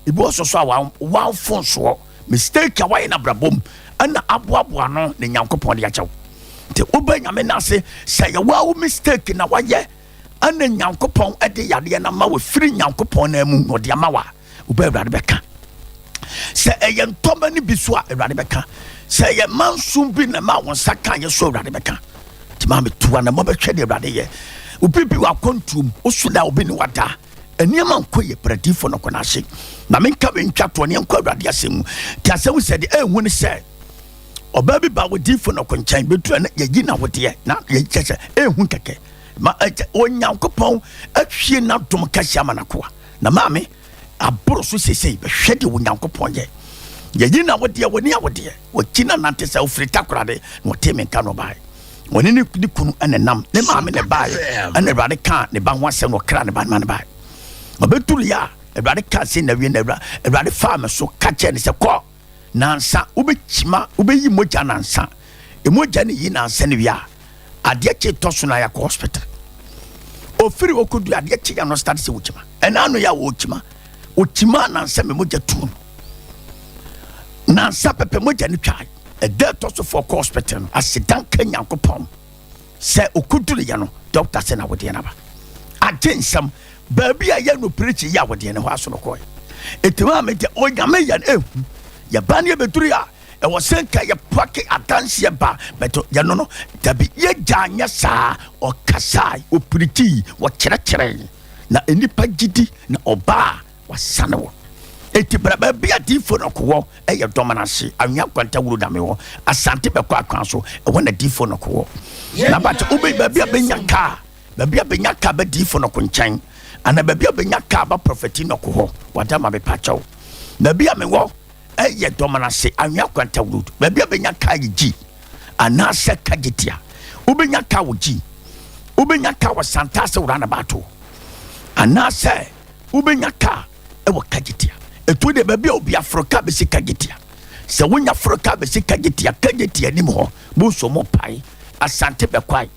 ibi also so wa phone so mistake a why na brabom ana aboaboa no ne Nyankopon de achew te oba nyame na se ye wa mistake na waye ana Nyankopon e de yade na ma we firi Nyankopon na mu no de ama wa oba Awurade beka se eye ntoma ni biso a Awurade beka se ye mansum bi na ma won saka ye so Awurade beka ti ma me tuwa na mo be hwe de Awurade ye obibi wa kontum osuda obi ni wada eniema nkoye predifo no kona hye na menka we ntwato ne nkwa Awurade asem ti asem se de ehun ne se oba bi ba wodifo no konchan betu na ye na wode na ye kyese ehun keke ma Onyankopon ahwie na dom kahia manakoa na maame aboro so sesei be hwede Onyankopon ye na wode woni awode wakina nante se ofrita korade no temenka no bai woni ni kunu enenam ne maame ne bai ene Awurade ka ne ba ho asem no kra ne ba man bai obetulu ya Awurade ka se na wie na Awurade fa me so ka che ne se ko nansa ubechima ubeyi moja nansa emoja ne yi nansa ne wia ade che toso na ya ko hospital ofiri okodu ade che ya no start se wuchima ena no ya ochima nansa me moja tu nansa pepe moja ne twa e de toso for hospital asidan ka Nyankopon se okodu ya no doctor se na wode na ba agensam baby a ya no preach ya wode ne ho aso no ko etima me de onyame ya ehu ya bani beturu ya e wo senka ya pake adanse ba beto ya no dabi ye janya sa o kasai o priti wo kire na enipa gidi na oba wasane wo eti braba bia difo no ko e ye domanase anwa kwanta wuru dame wo asante be kwa kwan so e wona difo no ko na ba te obe ba bia benya ka ba difo no ko nchan ana ba bia benya ka ba prophet no ko wada ma be pacho na bia me wo eye domanase anwa kwanta wuru ba bia benya ka gi ana se kagitia ubenya ka wogi ubenya ka wasantase wurana bato ana se ubenya ka e wo kagitia etu de ba bia obi Afrika be se kagitia se wonya Afrika be se kagitia nim ho bo so mo pai asante be kwai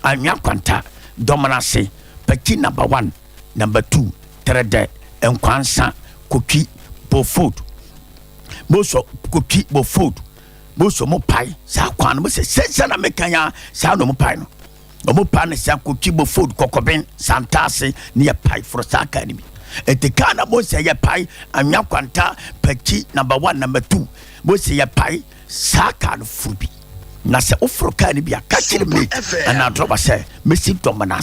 anwa kwanta domanase paki number 1 number 2 trede enkwansa koki bo food boso koki bo food boso mo pai sa kwan mo se na mekanya sa no mo pai no mo pai ne sa koki bo food kokoben santase ne ya pai for saka ni etikana bo se ya pai anwa kwanta paki number 1 number 2 bo se ya pai saka no fubi na se ofroka ni bia ka kire me ana droba se mesi domana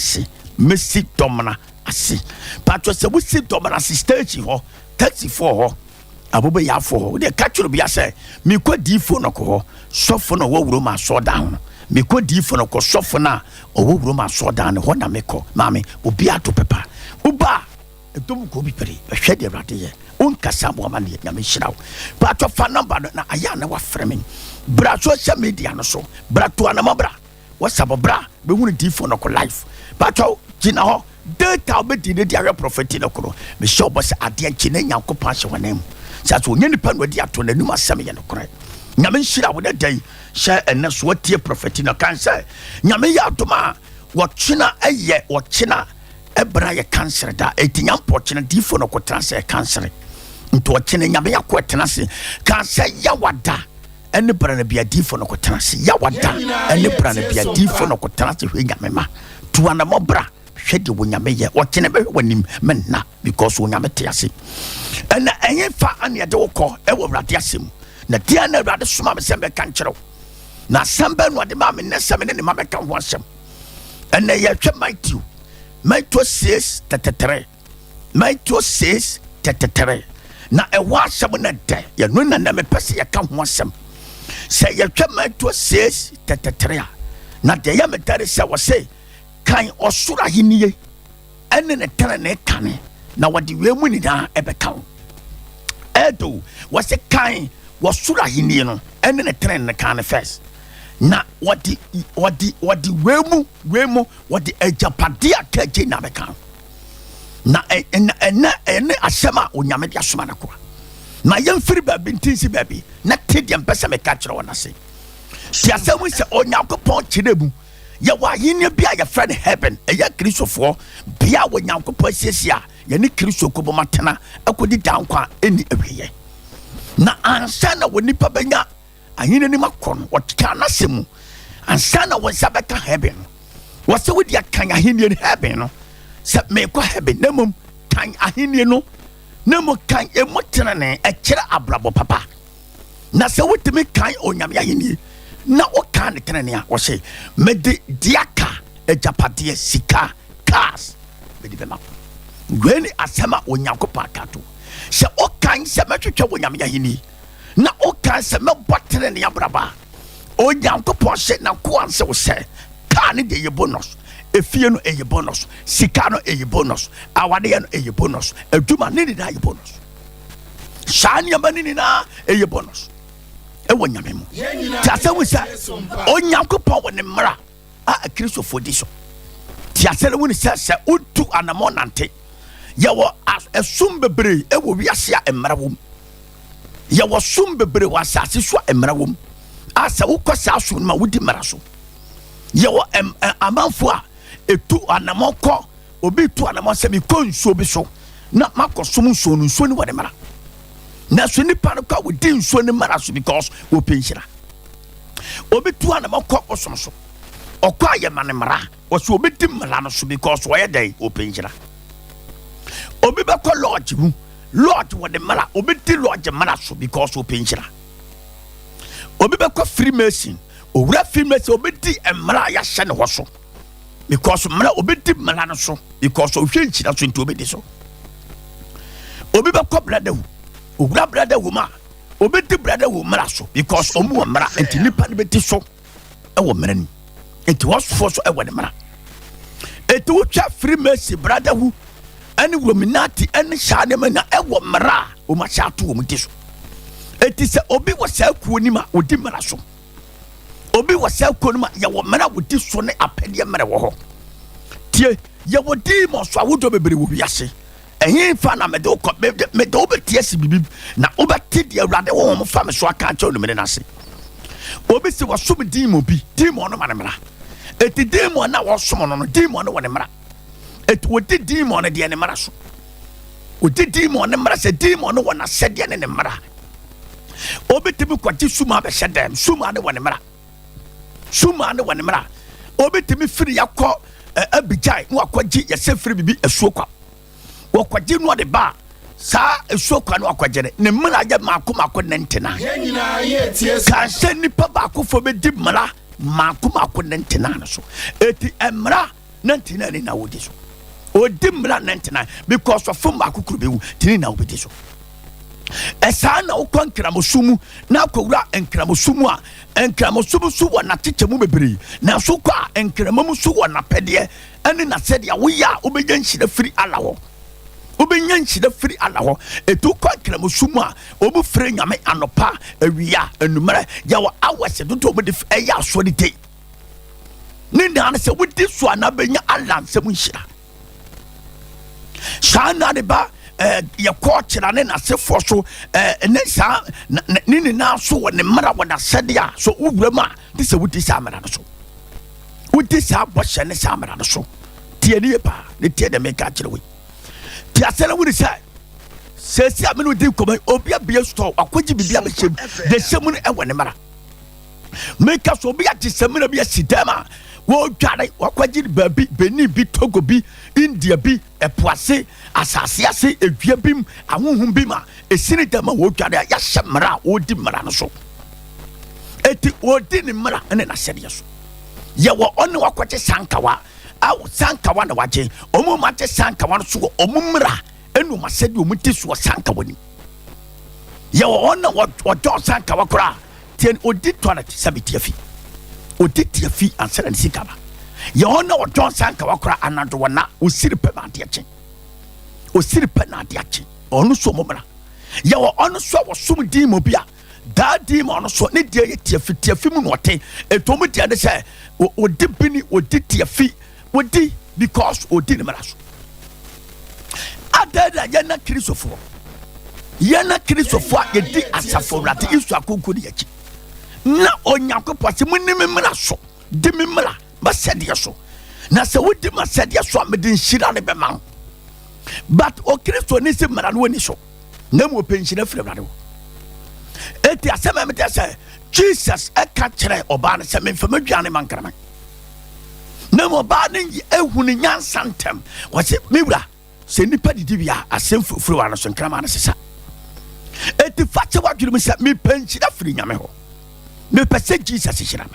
ase patro se bo si domana ase stage ho taxi for ho abobe ya for de ka kire bia se me kwa difo no ko sofo no wo wuro ma so down me kwa difo no ko sofo na o wo wuro ma so down ho na me ko mame obi ato pepa uba edom ko bi pere hwe de Awurade ye onkasa bo ma ne nyame hyiraw patro fa number na aya na wa frame bra social media no so bra to anama bra whatsapp bra be hunu difo no ko live patro gina ho data obedi ne dia prophet no ko me show boss ade anchi na Nyankopon hye wanam sa so onye nipa no di ato na num asem ye no kore nyame hyira wo dai hye ene so tie prophet no kan say nyame ya atoma wo twena eye wo kyena ebra ye cancer da etinya mpokyena difo no ko transe cancer nto wo kyena nyame ya ko tenase kan say ya wada ene bra na bia difo no ko tenase ya wada ene bra na bia difo no ko tenase hwe nyame ma tuana mo bra hwede wo nyame ye wo kyena be wanim menna because wo nyame te ase ene enye fa ane de wo ko e wo Awurade asem na dia na Awurade soma me sembe kan kyerɛw na sembe no de ma me ne sembe ne ma be kan ho asem ene ye hwe Matthew 6:33 Matthew 6:33 na e wa asem na de ye no na me pese ye kan ho asem se ye hwe Matthew 6:33 na de ye me dare se wo se kan osura hiniye ene ne tare ne kane na wadi wemu ni da ebe kan edo was a kind was sura hiniye no ene ne tare ne kane first na wadi wemu wadi ejapade akaje na be kan na ene asema onyame dia soma na ko na yemfiri ba bintinsi baby na tediam pese me ka kire wona se ti asemu se Onyankopon kirebu ya wa yini bia ya friend heaven eya kristofo bia wo Nyankopon siesia yɛne Kristo ko bomatena akodi dankwa eni awiye na ansa na wonipa benya ahene ni makon wɔteka na semu ansa na wɔnsa bɛka heaven wɔsɛ wodi akan ahene ni heaven no sɛ mekɔ heaven na mom kan ahene no na mo kan emotena ne ɛkyerɛ abrabɔ papa na sɛ wotimi kan onyame ahene na woka ne tena ne a wɔsɛ mede diaka ejapade sika cars mede bɛma gweni asema onyankopɔn akato sɛ okan sɛ mɛtwetwe onyame ahene na okan sɛ mɛbɔtere ne abraba onyankopɔn sɛ na ko anse wo sɛ car ne de ye bonus efie no eye bonus sika no eye bonus awade no eye bonus adwuma ne de eye bonus shani amani ni na eye bonus e wonyame mu ti asɛm sɛ onyankopɔn wɔ ne mmara a Kristofo di so ti asɛm wo ne sɛ utu anamo nante yɛwɔ ɛsum bebree ɛwɔ wiase a mmara wom yɛwɔ sum bebree wɔ asase so a mmara wom a sɛ wokɔ saa so no ma wodi mmara so yɛwɔ amanfo a etu anamo kɔ obi tu anamo sɛ mi kɔ nsuo bi so na makɔ som nsuo no nsuo ne wɔ ne mmara na so nipa no kɔ a wodi nsuo ne mmara so because wɔpɛ nhyira obi tu anamo kɔ ɔsom so ɔkɔ a yɛma ne mmara wɔsɛ obi di mmara no so because wɔyɛ dɛn wɔpɛ nhyira obi bɛkɔ lodge mu lodge wɔ ne mmara obi di lodge mmara so because wɔpɛ nhyira obi bɛkɔ freemason owura freemason obi di mmara a yɛahyɛ ne hɔ so because mmara obi di mmara no so because ɔhwɛ nhyira so nti obi di so obi bɛkɔ brotherhood owura brotherhood ma obi di brotherhood mmara so because ɔmu wɔ mmara nti nipa no bɛdi so ɛwɔ mmara ni nti wɔsofoɔ so ɛwɔ ne mmara nti wotwa freemason brotherhood ɛne Illuminati ɛne hyɛ ne ma na ɛwɔ mmara a ɔmahyɛ ato wɔ mu di so nti sɛ obi wɔ saa kuo ni ma ɔdi mmara so obi wɔ saa kuo ni ma yɛwɔ mmara ɔdi so ne apɛdeɛ mmara wɔ hɔ tie yɛwɔ demons so awodo bebree wɔ wiase ɛhe fa na mede wobɛtie si bibi na wobɛte deɛ Awurade wɔ wɔn fa me so aka kyɛw no mene n'ase obi si wɔsom demon bi demon no ma ne mmara eti demon na wɔsom no demon no wɔ ne mmara eti wɔdi demon no deɛ ne mmara so wɔdi demon ne mmara sɛ demon no wɔ n'asɛdeɛ ne ne mmara obi timi kwagye suma bɛhyɛ dɛm suma ne wɔ ne mmara suma ne wɔ ne mmara obi timi firi yakɔ abigyae na wakɔgye yɛsɛ firi bibi asuo kwa wɔkɔgye no de ba saa asuo kwa no wakɔgye ne mmara yɛ maako ne ntena kanhyɛ nipa baakofo bɛdi mmara maako ne ntena no so eti mmara ne ntena ne na wodi so odi mmara ne ntena because ɔfom baako kuro bɛwu tini na wobɛdi so ɛsaa na wokɔ nkramosumu na akɔwura nkramosumu a nkramosumu so wɔ n'akyekyɛ mu bebree na so kɔ a nkramamu so wɔ n'apɛdeɛ ɛne n'asɛdeɛ woyɛ a wobɛnya nhyira firi ala hɔ wobɛnya nhyira firi ala hɔ ɛtu kɔ nkramosumu a ɔmu frɛ nyame anɔpa awia anummerɛ yɛwɔ awɛsɛ dodo ɔmu de ɛyɛ asɔre te ne naa no sɛ wodi so a na bɛnya ala nsɛm nhyira saa na de ba yɛkɔ kyerɛ ne n'asefoɔ so ne saa ne nyinaa so wɔ ne mmara wɔ n'asɛdeɛ a so wowura mu a te sɛ wodi saa mmara no so wodi saa bɔhyɛ ne saa mmara no so tie ne yɛ paa ne tie dɛ meka kyerɛ wei te asɛ no wone sɛ sɛsi a mene wodi nkɔmmɔ obi abie store akɔgye biribi a bɛhyɛ mu de hyɛ mu no ɛwɔ ne mmara meka so obi agye sɛ mmara bi asi dɛm a wɔdware wakɔgye baabi Benin bi Togo bi India bi ɛpoase asase ase edua bi mu ahohom bi ma esini dɛm a wɔdware a yɛahyɛ mmara a wɔdi mmara no so eti wɔdi ne mmara ne n'asɛdeɛ so yɛwɔ ɔne wakɔgye sankawa a sankawa na wagye ɔmo ma gye sankawa no so wɔ ɔmo mmara ɛne ɔmo asɛdeɛ ɔmo ti so wɔ sankawa nim yɛwɔ ɔne wɔdɔ sankawa koraa tie odi toilet sɛbi tie fi odi tie fi ansɛn ne sika ba yɛ ɔne wɔdɔ sankawa koraa anado wɔ na osiri pɛ na adeɛ kye osiri pɛ na adeɛ kye ɔno so ɔmo mmara yɛwɔ ɔno so a wɔsom din mu bi a daa din mu ɔno so ne deɛ yɛ tie fi mu na ɔte etu ɔmo deɛ ne sɛ odi bini odi tie fi odi because odi ne mmara so adada yɛna Kristofoɔ a yɛdi asafo Awurade isu akonko ne yɛkyi na onyankopɔn sɛ mu ne me mmara so di me mmara masɛdeɛ so na sɛ wodi masɛdeɛ so a mede nhyira ne bɛma wo but o Kristo ni se mara no ni so na mo pension afre brade wo eti asema me te say Jesus e ka kire oba ne se me fama duane mankrama na mo ba ne ehunu nyansa ntem wo se mewura se nipa didi bia asem fufuru wa no so nkrama ne sesa eti fache wadwiri me se me pension afre nyame ho me pese Jesus hira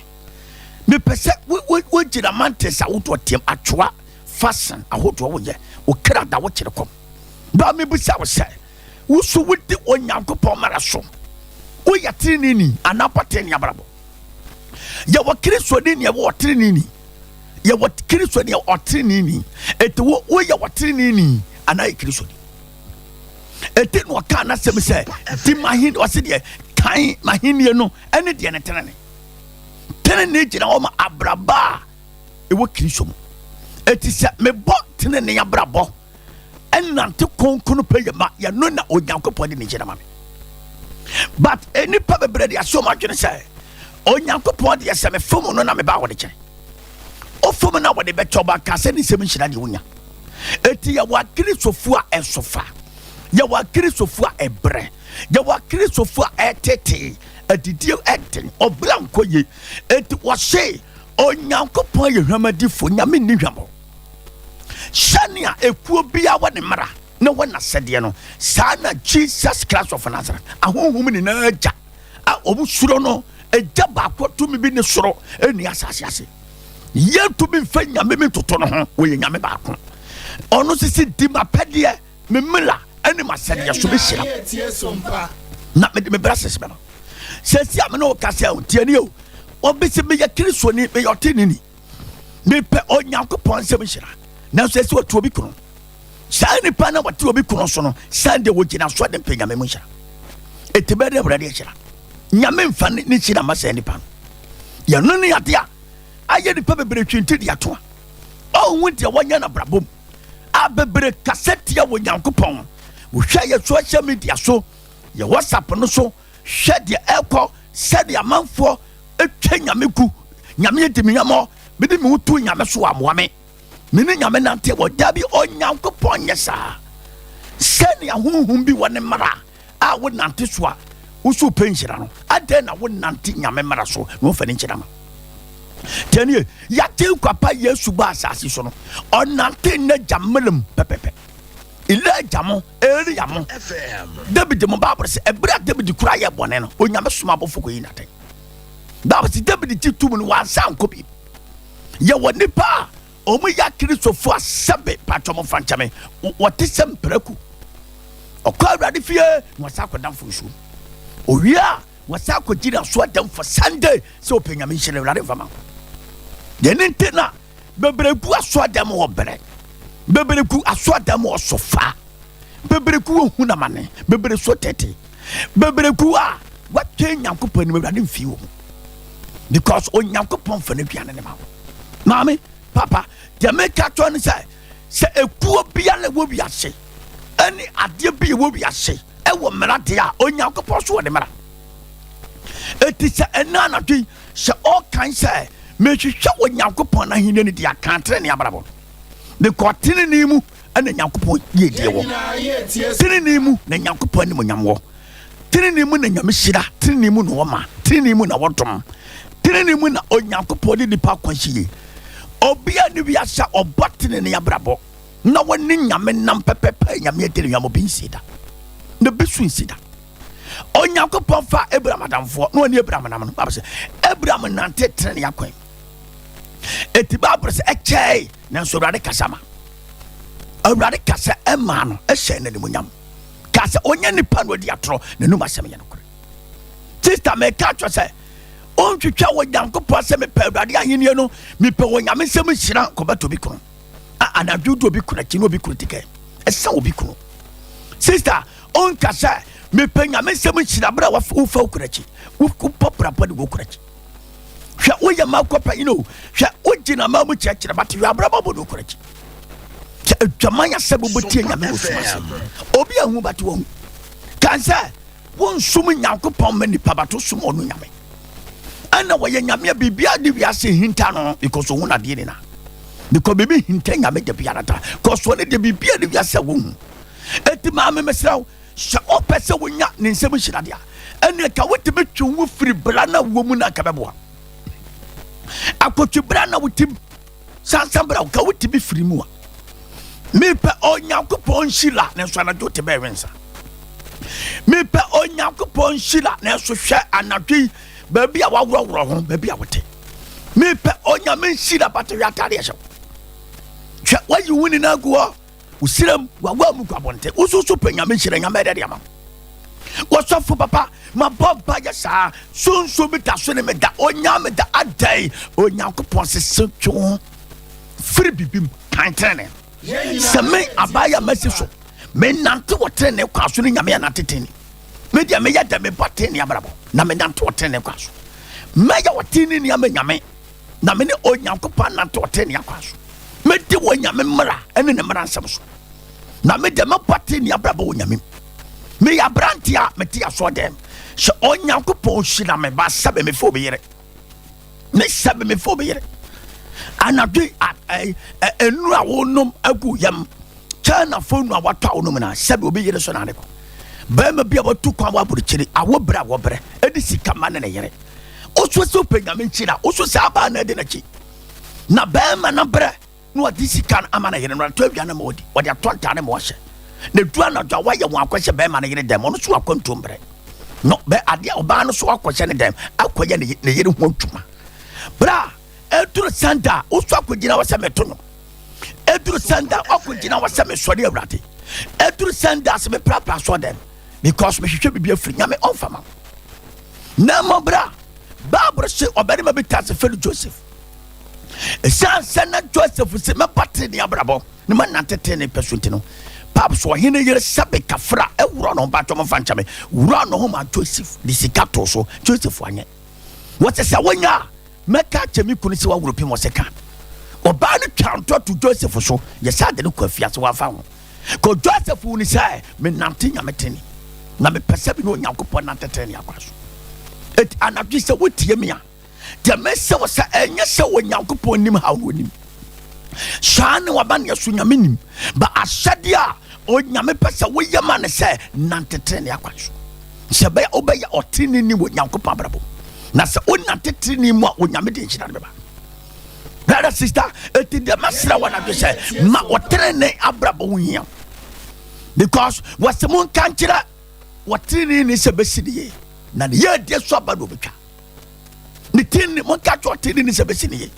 me pese wo gira mantes a woto tem atwa fasten ahoto wo ye o kra da wo kire kom ba me busa wo se wo so wodi onyankopon mara so wo ya trinini anapate ni abrabo ya wo Kristo ni wo trinini ya wo Kristo ni o trinini eti wo ya wo trinini anai Kristo eti no ka na sem se di mahin o se de kan mahin no ene de ne tenene gina o ma abraba e wo Kristo mu eti se me bo tenene abrabo enante konkunu pe ya no na onyankopon de ne gina ma me but any pabebre de aso ma dwene say onyankopon de yeseme fomu no na me ba wo de kye o fomu na wo de beto ba ka se ni sem nhira de wonya eti ya wa Kristofu a ensofa ya wa Kristofu a ebre ya wa Kristofu a etete adidi eden oblanko ye eti wo se onyankopon ye hwamadifo nyame ni hwamo shania ekuo bia wo ne mara na wana sede no sana Jesus Christ of Nazareth ahohum ni na aja a obu suro no eja ba kwoto mi bi ne soro eni asase ase ye to bi fa nyame mi toto no ho wo ye nyame ba ko ono sisi di mapede me mela eni masede ya so be hira na me brases me no sesi am no kase o tiani o obisi me ya Kristo ni me yotini ni me pe onyankopon se me hira na sesi o to bi ko sani pana wati obi kuno so no sande wo gina so de penya me munhira etibere brade hira nyame mfa ni hira ma sani pan ya no ni ade a aye ni pa bebre twenti de ato o hu de wonya na brabom a bebre cassette ya wo nyankopon wo hwa ye social media so ye WhatsApp no so hwa de ekọ sade amanfo etwa nyame ku nyame yedimi nyamo bidi mi wutu nyame so amoame mini nyame nante wo dabi onyankopon yesa seni ahunhum bi wone mara a wo nante so a wo so penhira no ade na wo nante nyame mara so no fa ni nchira ma tani ya te kwapa Yesu ba asase so no onante na jamelem pepepe ile jamo eri yamo David mo ba se ebra David kura ye bone no onyame soma bofo ko yi nate ba se David ti tum no wa san ko bi ye woni pa omu ya Kristofo asabe patromo franchame wote sempreku okwa awrade fie wasa kodamfo su owia wasa kodira so adamfo Sunday se opanyame hire awrade fama de nentena bebreku aso adam wo bere bebreku aso adam wo sofa bebreku wo hunamane bebre so tete bebreku a watwe nyankopon ni awrade mfi wo because onyankopon fa na duane ne ma mami papa de make atone se ekuo bia le wo wiase ani ade bia wo wiase e wo mrade a onyankopon so wo de mara eti se enana twi se all kan se me hwehwe onyankopon na hine ne dia kantre ne abrabo de kotene ni mu ana nyankopon ye die wo tene ni mu na nyankopon ni mo nyamwo tene ni mu na nyame hira tene ni mu no wo ma tene ni mu na wodom tene ni mu na onyankopon de nipa kwanhie obia ni wiasa obotene ne abrabo na woni nyame nam pepepe nyame etele nyamo binsida ne besu insida onyankopon fa Abraham adamfo no ni Abraham nam no babse Abraham nante trene yakwan eti babse ekye na so rade kasama awrade kasa ema no ehye na nimunyam kasa onya nipa no di atro na numa asem ye no kore sister me ka twa say on twetwa wo nyankopon se me pa awrade ahenie no me pe wo nyame sem hira ko bato bi kuno anadwo do bi kuna kino bi kuno tike esa obi kuno sister on kasa me pe nyame sem hira bra wa fa ukurachi wo popra pa de wo ukurachi hwa wo ya makopa hwa wo gina ma mu chechire bat hwa bra ba bo do ukurachi jamanya sabubu tie nyame osumase obi ahu bat wo kansa won sum nyankopon mani pa bato sum onu nyame ana wo ya nyame bibia de wiase hinta no because wo na de ni na because baby hintenga me de biarata cause one de bibia de wiase wo hu enti ma me mesraw sha opese wonya ne nsem hyirade a ene ka wotime twu firi bra na wo mu na ka beboa akotwe bra na wotim sansan bra ka wotime firi mu a me pe onyankopon hyila ne so na jote be wensa me pe onyankopon hyila ne so hwe anadwe ba bia waworo ho ba bia wote me pe onyame hyila batwe atare ehye hwe wayi wuni na go usiram wawa mu kwabonte ususu pe nyame hyira nyame de ama wasofo papa mababa ya sa sunsu bita so ne meda onyame da adai onyankopon sese twu free bibim kantrene seme abaya masiso me nante wotrene kwaso ne nyame na teteni me dia me yada me bateni abrabo na me nante wotrene kwaso me ya wotini ni nyame na me ne onyankopon nante wotrene kwaso me di wonyame mra ene ne mra nsem so na me de me bateni abrabo wonyame me ya brantia me ti aso dem se onyankopon hyira me ba sabe me fo be yere ne sabe me fo be yere anadwe enu a wonom agu yam chana fonu a wata wonom na sabe obi yere so na ne ko ba ma bia watu kwa wa burukiri awo bre edi sika ma ne yere oso so penyame nchira oso sa ba na de na chi na ba ma na bre no adi sika ama na yere no to adwa na ma odi odi atonta ne mo hye ne dua na dwa wa ye won akwhye ba ma na yere dem no so akwantom bre no be ade oba no so akwhye ne dem akwhye ne yere ho twuma bra eduru sanda oso akogina wa semeto no eduru sanda akogina wa seme sori awrade eduru sanda se me prapra so dem because me hwehwe bibia firi nyame onfama na mo bra babro se obere ma bitase felu Joseph sana Joseph se me patre ni abrabo ne man natete ne pesunti no pap so hene yere sabe kafra ewuro no ba to mo fanchame wuro no ho ma Joseph disikato so Joseph anye what se wonya meka chemi kunu se wa wuropi mo seka oba ne twanto to Joseph so ye sa de ne kwafia se wa fa ho ko Joseph ni sai me nante nyameteni na me pese bi no Nyankopon nante ne akwaso et anadwi se wotie me a de me se wo sa enye se wo Nyankopon nim ha wo nim shane wa ban ye so nyame nim ba ahyade a o nyame pese wo yema ne se nante ne akwaso se be obeya otini ni wo Nyankopon brabo na se onatete ni mu a onyame de nhyira ne beba brother sister eti de masra wana de say ma otrene abrabo wuhia because wasemun kanchira wotrene ni se besidi na ne ye de so abado betwa ne tin ni mon ka wotrene ni se besidi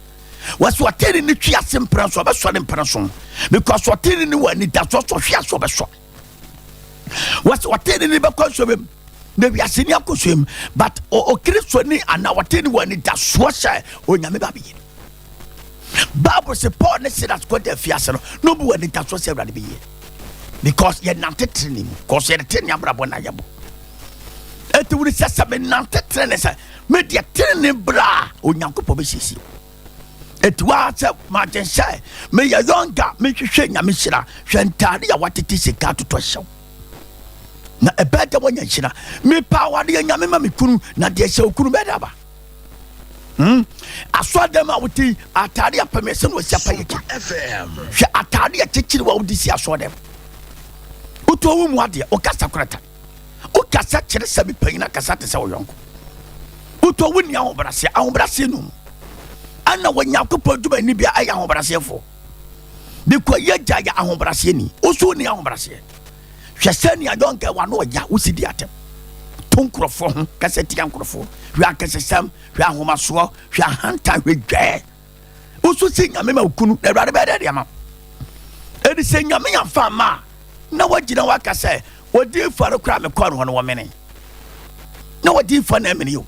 waso wotrene ni twa sempran so be so ne mpran so because wotrene ni wani da so hwia so be so waso wotrene ni be konso be ne bi aseni akosem but o Kristo ni anawateni wani da so sha onyame ba biye Bible say Paul ne say that God fiase no bu wani da so sha Awurade biye because ye nante training cause ye training abrabo na yabo eti wuri sasa me nante training say me de training bra onyankopɔ be sisi eti wa say ma den sha me ya yonga me hwehwe nyame hyira hwentade ya watete sika toto hyew na ebeda wonya hyira me power de nyame ma me kunu na de hye okunu beda ba aso dem a wuti atade apamese no sia payeki FM hwe atade ya chichiri wa wudi si aso dem uto wu mu ade o kasa korata o kasa kire sabi panyina kasa te se wo yonko uto wu ni ahobrase no ana wonya kopɔ duma ni bia aya ahobrase fo biko ye jaya ahobrase ni oso ni ahobrase hwesani adonka wa no ya usidi atem tonkrofo ho kaseti ankrofo hwa akasesam hwa ahomaso hwa hanta hwa gwe oso se nyame ma kunu Awurade be de ama edi se nyame ya fa ma na wagina wakase wodi faro kra me kɔ no wo mene na wodi fa na mene yo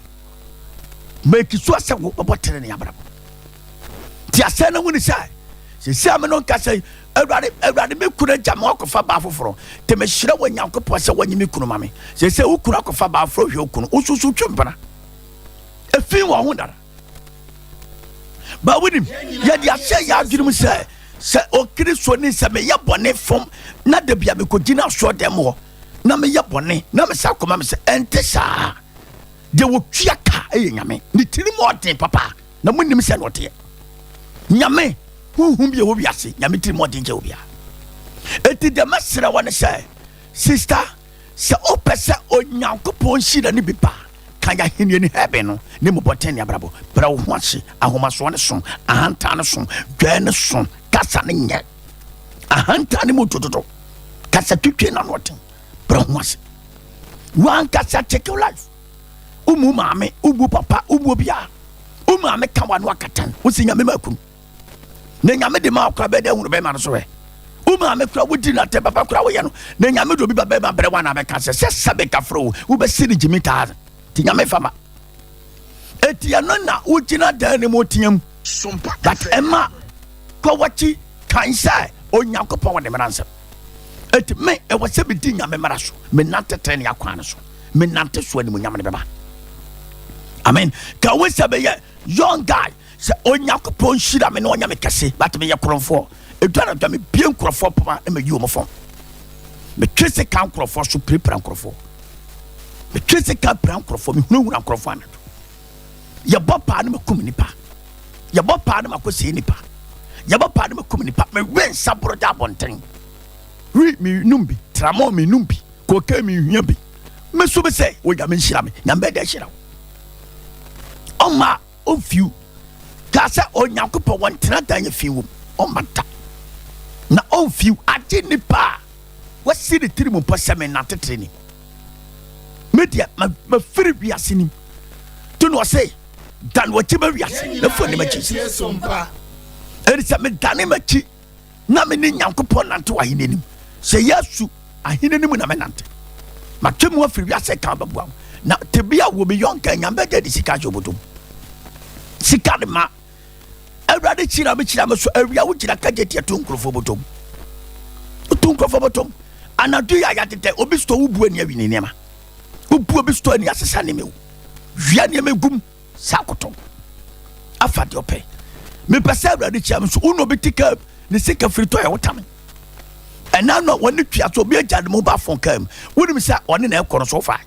make so ase wo botere ne yabrabo ti ase na woni sai se am no kase Awurade me kunu jama akofa ba foforo te me hyira wa Nyankopɔ se wanyi me kunu mame se wo kunu akofa ba afro hwe kunu osusu twempana efi wo ho dara ba wonim ye di ase ya adwurum se o Kristo ni se me ye bone fom na da bia me kogina so dem ho na me ye bone na me sa koma me se ente sa de wo tuaka eye nyame ni tiri mo ɔden papa na munim se no te nyame who be a wobiasi, Yamiti Modinja Ubia. Eti the Masra one say, sister, se opesa o Yankopon shida ni bipa. Kaya hini ni hebeno, ni muboteni brabo. Bra uwanshi, ahomaswane son, ahantane son, gwene son, kasa ni nye. Ahantane mutoto. Kasa tutwe na notin. Bra uwanshi. Wan kasa take your life. Umu mame, ubu papa, ubu bia. Umu mame kawa no akatan. Usi nyame makum. Ne nyame de ma akwa bede hunu be ma so we. Umu mame kura wudi na te papa kura wo ye no. Ne nyame do bi ba be ma bre wana be ka se sabe ka fro. Wo be siri jimita. Ti nyame fama. Eti ano na ugina dan ne motiam. SOMPA. That Emma ko wachi kan sai Onyankopon wo de mransa. Eti me e wo se bi di nyame mara so. Me nante ten ya kwan so. Me nante so ani mo nyame ne beba. Amen. Can we say be young guy say Onyankopon shira me no nyame kase but me ye kronfo. Edwana dwa me bien krofo papa e me yi o mo fon. Me twese kan krofo so prepare krofo. Me twese kan pran krofo me hunu krofo anado. Ye bopa na makum nipa. Ye bopa na makosi nipa. Ye bopa na makum nipa. Me wen sabro da bonten. Ri mi numbi, tramo mi numbi, koke mi hwiabi. Me so be say wo ya me nhira me, nyambe da hira. Oma ofiu. Ka se Onyankopon won tena dan ye fiu. Omata. Na ofiu ade nipa. Wasi de tiri mu posame na tetreni. Media ma free wiase nim. To no say dan wachi ma wiase na fo ne ma chi. SOMPA. Erisa me dan ma chi. Na me ni Nyankopon nante wa hinenim. Se Yesu ahinenim na me nante. Ma twemu afiri wiase kan babua. Na tebia wo be yon kan nyamba de sika jobotom. Sika de ma. Awurade chira me so awia wo chira ka jetia to nkrofo botom. To nkrofo botom. Anadu ya yatete obi sto wo bu ani awi ne nema. Ubu obi sto ani asesa ne mewu. Wia ne megum sakotom. Afa de ope. Me pesa awurade chira me so uno bitika ne sika frito ya wotame. Ena no woni twia so obi agya de mo ba fon kam. Woni mi sa one na ekoro so fa.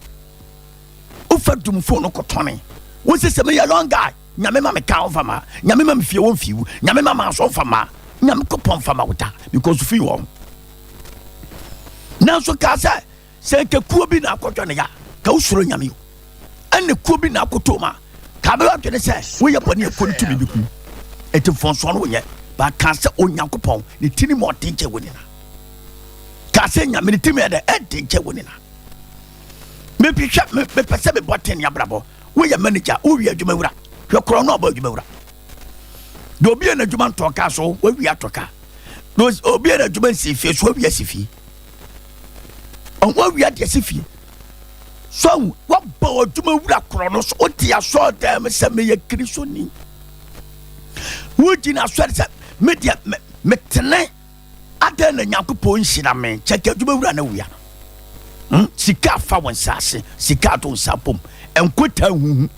Ufa dum fon no kotone. Won se me ya long guy. Nyame ma me ka on fama. Nyame ma me fie won fiwu. Nyame ma so fama. Nyame kopon fama wota because fi won. Now so ka say ke kuo bi na akotwa ne ya. Ka usuro nyame yo. Ene kuo bi na akotoma. Ka be wa twene say wo ye bone ekonu tumi bi ku. Eti fonso no ye. Ba ka say Onyankopon ne tini mo tinche woni na. Ka say nyame ne timi de tinche woni na. Me pihwa me pese me boten ya brabo. Wo ye manager, wo wi adwuma wura. Hwe kro no ba adwuma wura. Do obi na adwuma ntoka so, wo wi atoka. Do obi na adwuma sifie so wo wi asifie. Onwa wi ade asifie. So wo ba adwuma wura kro no so oti aso dem se me ye Kristo ni. Wo gina so de media metene ada na Nyankopon hira me cheke adwuma wura na wia. Sika fa won sase, sika to sapom. Enkota huhu.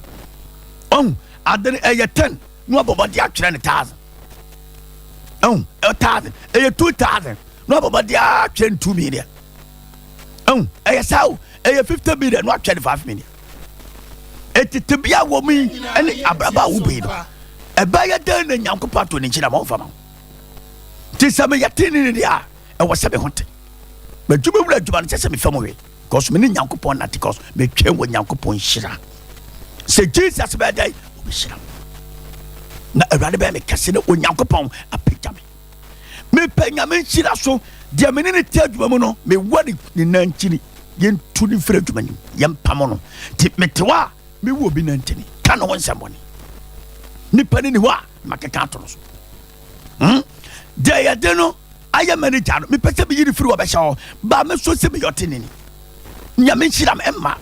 Adere eye 10 no abobodi atwere ne 1000. 1000 eye 2000 no abobodi atwere 2 million. Eye saw eye 50 million no atwere 5 million. Etitibia wo mi ene abraba wo bi no. Eba ya dan na Nyankopon to ne nkira ma fama. Ti same yatini ne dia e wo sebe honte. Ba djuma wura djuma ne sese me fam we. Cause me ni Nyankopon na because me twen wo Nyankopon hira. Se Jesus be dey o be hira. Na awurade be me kase ne Onyankopon apagya me. Me panya me hira so de me ne te adwuma mu no me wari ni nanchini yen tu ni fere adwuma ni yen pam no. Ti me tewa me wo bi nantini. Ka no won samboni. Ni pani ni wa makeka to no so. De ya de no aya manager no me pese be yiri firi wo be sha ba me so se me yotini ni. Nyame hira me emma.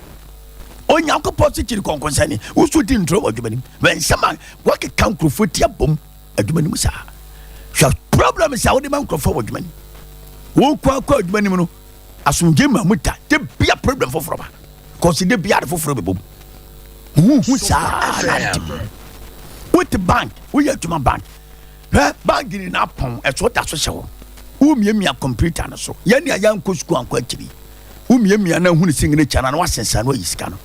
Onyankopon se kiri konkonsani wo so di ntro adwuma ni. When sama wo ke kan krofo tia bom adwuma ni musa. Sha problem is how the man krofo adwuma ni. Wo kwa adwuma ni no asumje ma muta de bia problem foforo ba. Cause de bia de foforo be bom. Musa. With the bank, we have to my bank. Bank in a pong, as what that's so. Miya computer and so. Yani a young coach go and quantity. Miya no who is singing the channel was in San Luis Cano.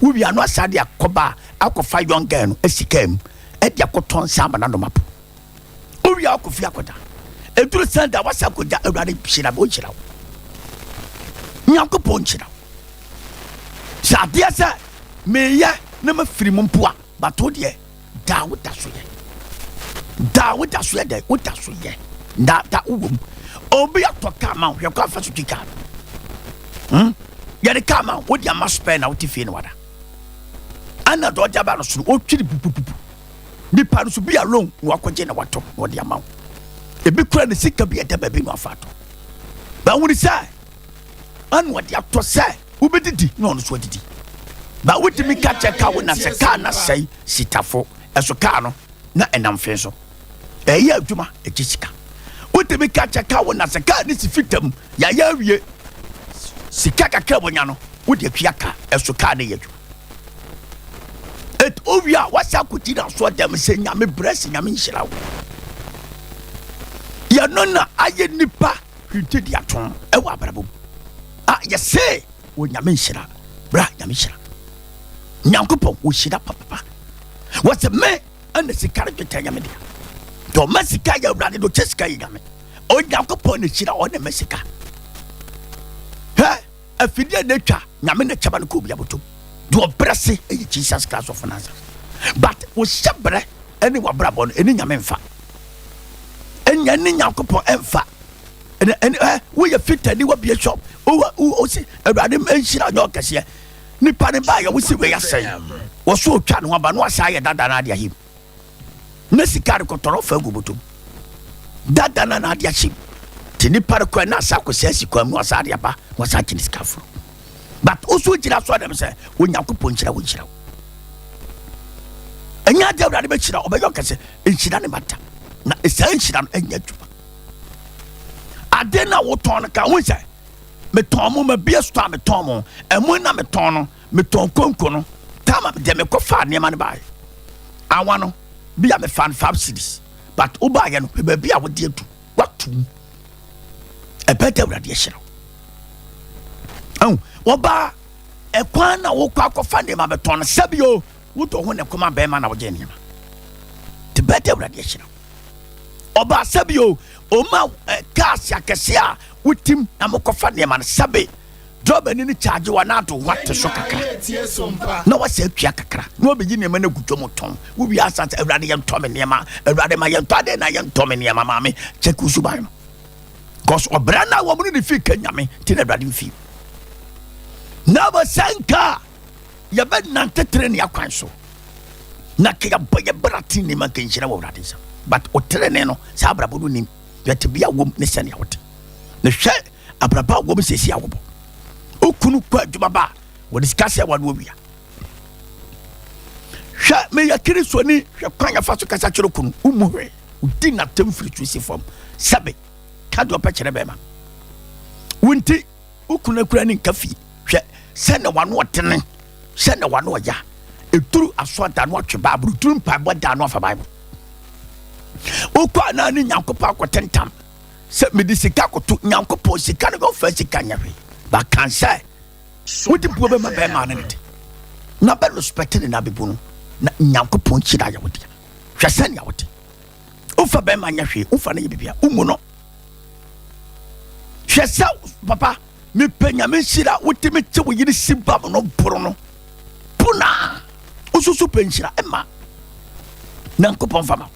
We are not Sadia Coba, Alco 5 young girl, as she came at Yakoton Samba and the map. we are Kofi Akoda. A true son that was a good Shirabo. Nyanko Ponchira. Sadia, sir, may ya never free Mumpua, but told ye, da with us. Da with us, with us, that womb. Oh, be up to come out, your coffee to kick out. Yet come out, what you must spend out if in water. Anna Dodja Baros, oh, chili poo. The parents to be alone, walk with Jenna Wato, or the amount. A big crowd is sick to be at the baby of Fato. But what is that? And what you have to say, who be the no sweaty. But what me catch a cow when I say, can't say, Sitafo, as a cano, not an unfair. A year, Juma, a Jessica. What me catch a cow when I say, can't this victim, ya, Sikaka Cabonyano, with your Kiaka, as a carny. Et ovia, what's up with you? So them saying, I'm a breast and I'm in Shirao. Yanona, I get nipa, you did your tongue, a wabrabu. Ah, you say, when Yamishra, Bra Yamishra. Nyankupo, we should up, papa. What's a man and the Sicaric Tayamedia? Domestica, your brother, do Cheska Yame. Oh, Yankupo, the Shira on the Messica. A fidya nature, Yamina Chabanku Yabutu. Do a brassy, Jesus class of Nazareth. But was Shabre, any Wabrabon, any Yamenfa. And Yankupo Enfa. And we are fit and you will be a shop. Oh, see, a random mention on your cashier. Nipanibaya, we see where I say. Was so chan one was higher than Nadia him. Nessicarico Torofa Gubutu. That than Nadia ship. Tiniparaco and Nasako says he come was Adiaba, was at his scaffle. But also, just what them say, when you could punch a witch. And yet, the Radimachina over your castle, and she doesn't matter. Not essential and yet. I didn't know what on account was I. Me tomo me be a star me tomo, and when I'm a tono, me ton concono, Tama de me cofa near my buy. I want to be a fan 5 cities, but Ubayan will be our dear to what to a better radiation. Oh, Oba, a quan woke up of Fanny Mabaton, Sabio, would own a command bearman of Genium. The better radiation. Oba Sabio, Oma, Cassia Cassia, with him, Namokofania man Sabi. Drop any charge you are not to what to SOMPA. No, I said Piacacra, no beginning when a good tomoton. We be asked a radiant Tommy Niama, a radiant Tade, and I am Tommy Niama, mammy, Chekusubam. Cause Obrana woman in the fee can yammy, till a radiant fee. Never sanka. You bet not to train your counsel. Nakia boy a bratini making of radis. But Otreneno, Sabra Budunim, you to be a woman, listen out. The shell, a braba woman says, Yawabo. O kunu kwa Jumaba, what is Cassia one wobia. Shat me a kiriswani, your kind of fast Casachokun, Umure, who did not tell free to see from Sabe, Cado Pachabema. Winty, Ukunakraning Kafi. Send one watering, send one waya. A true assault and watch a Bible, true Bible down off a Bible. O Kana Yanko Park 10 times. Set me this Caco to Yanko Post, can't go first, canary. But can't say, what the problem of a man in it? Not better respected in Abibun, Yanko Ponchida would. Shasanya would. Ufa Bema Yashi, Ufa Nibia, Umuno. Shasa, Papa. Me penya me shira wote me che wo yiri simba no borono puna osusu penshira ema nankopon fama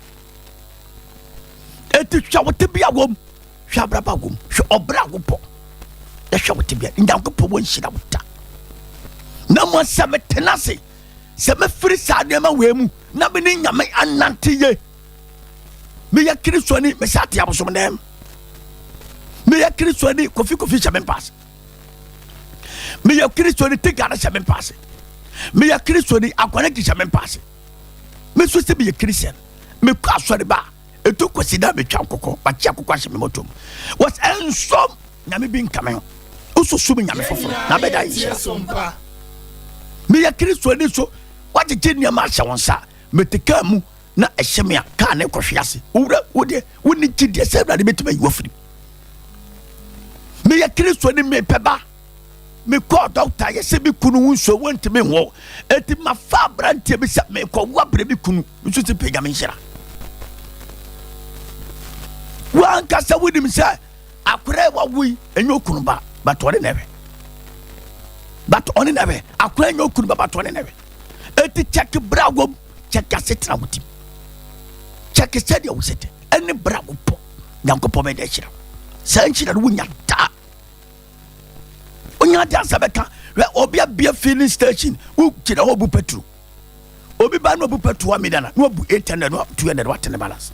eti twa wote bia wom hwa braba wom hwa obra wopo e hwa wote bia nankopon won shira wota na mo same tenase se me firi sa de ma wemu na be ni nyame anante ye me ya kristo ni me sate abosom dem me ya kristo ni kofi chamen pass. Me ya Christo ni take ana shamen pass. Me ya Christo ni akwana ki shamen pass. Me so se be ya Christian. Me kwa asori ba. Eto kwasida me twa kokko, ba tia kokko ahye me motom. Was ensom na me bi nkame. Oso so me nyame foforo. Na be da yi. Me ya Christo ni so waje jenia ma hye wonsa. Me teka mu na ehye me aka na ekohwease. Owura wode woni gide se bra de betuma yi wofiri. Me ya Christo ni me peba. Me call doctor ye se bi kunu wunso wonte me wo eti ma fa brantie bi se me ko wa bre bi kunu so se pega me nhira One cast with him, sir. I could have what we and you couldn't buy, but on never. But on never, I could no couldn't but on never. Check a bravo, check a set out with him. Check a steady was it, and the bravo po. Yanko Pomedation. Sanchi that wouldn't die. When you dance a where Obia be a filling station, who did a hobu petru. Obi Bano Bupetu Midana, no 800 200 watt in the balance.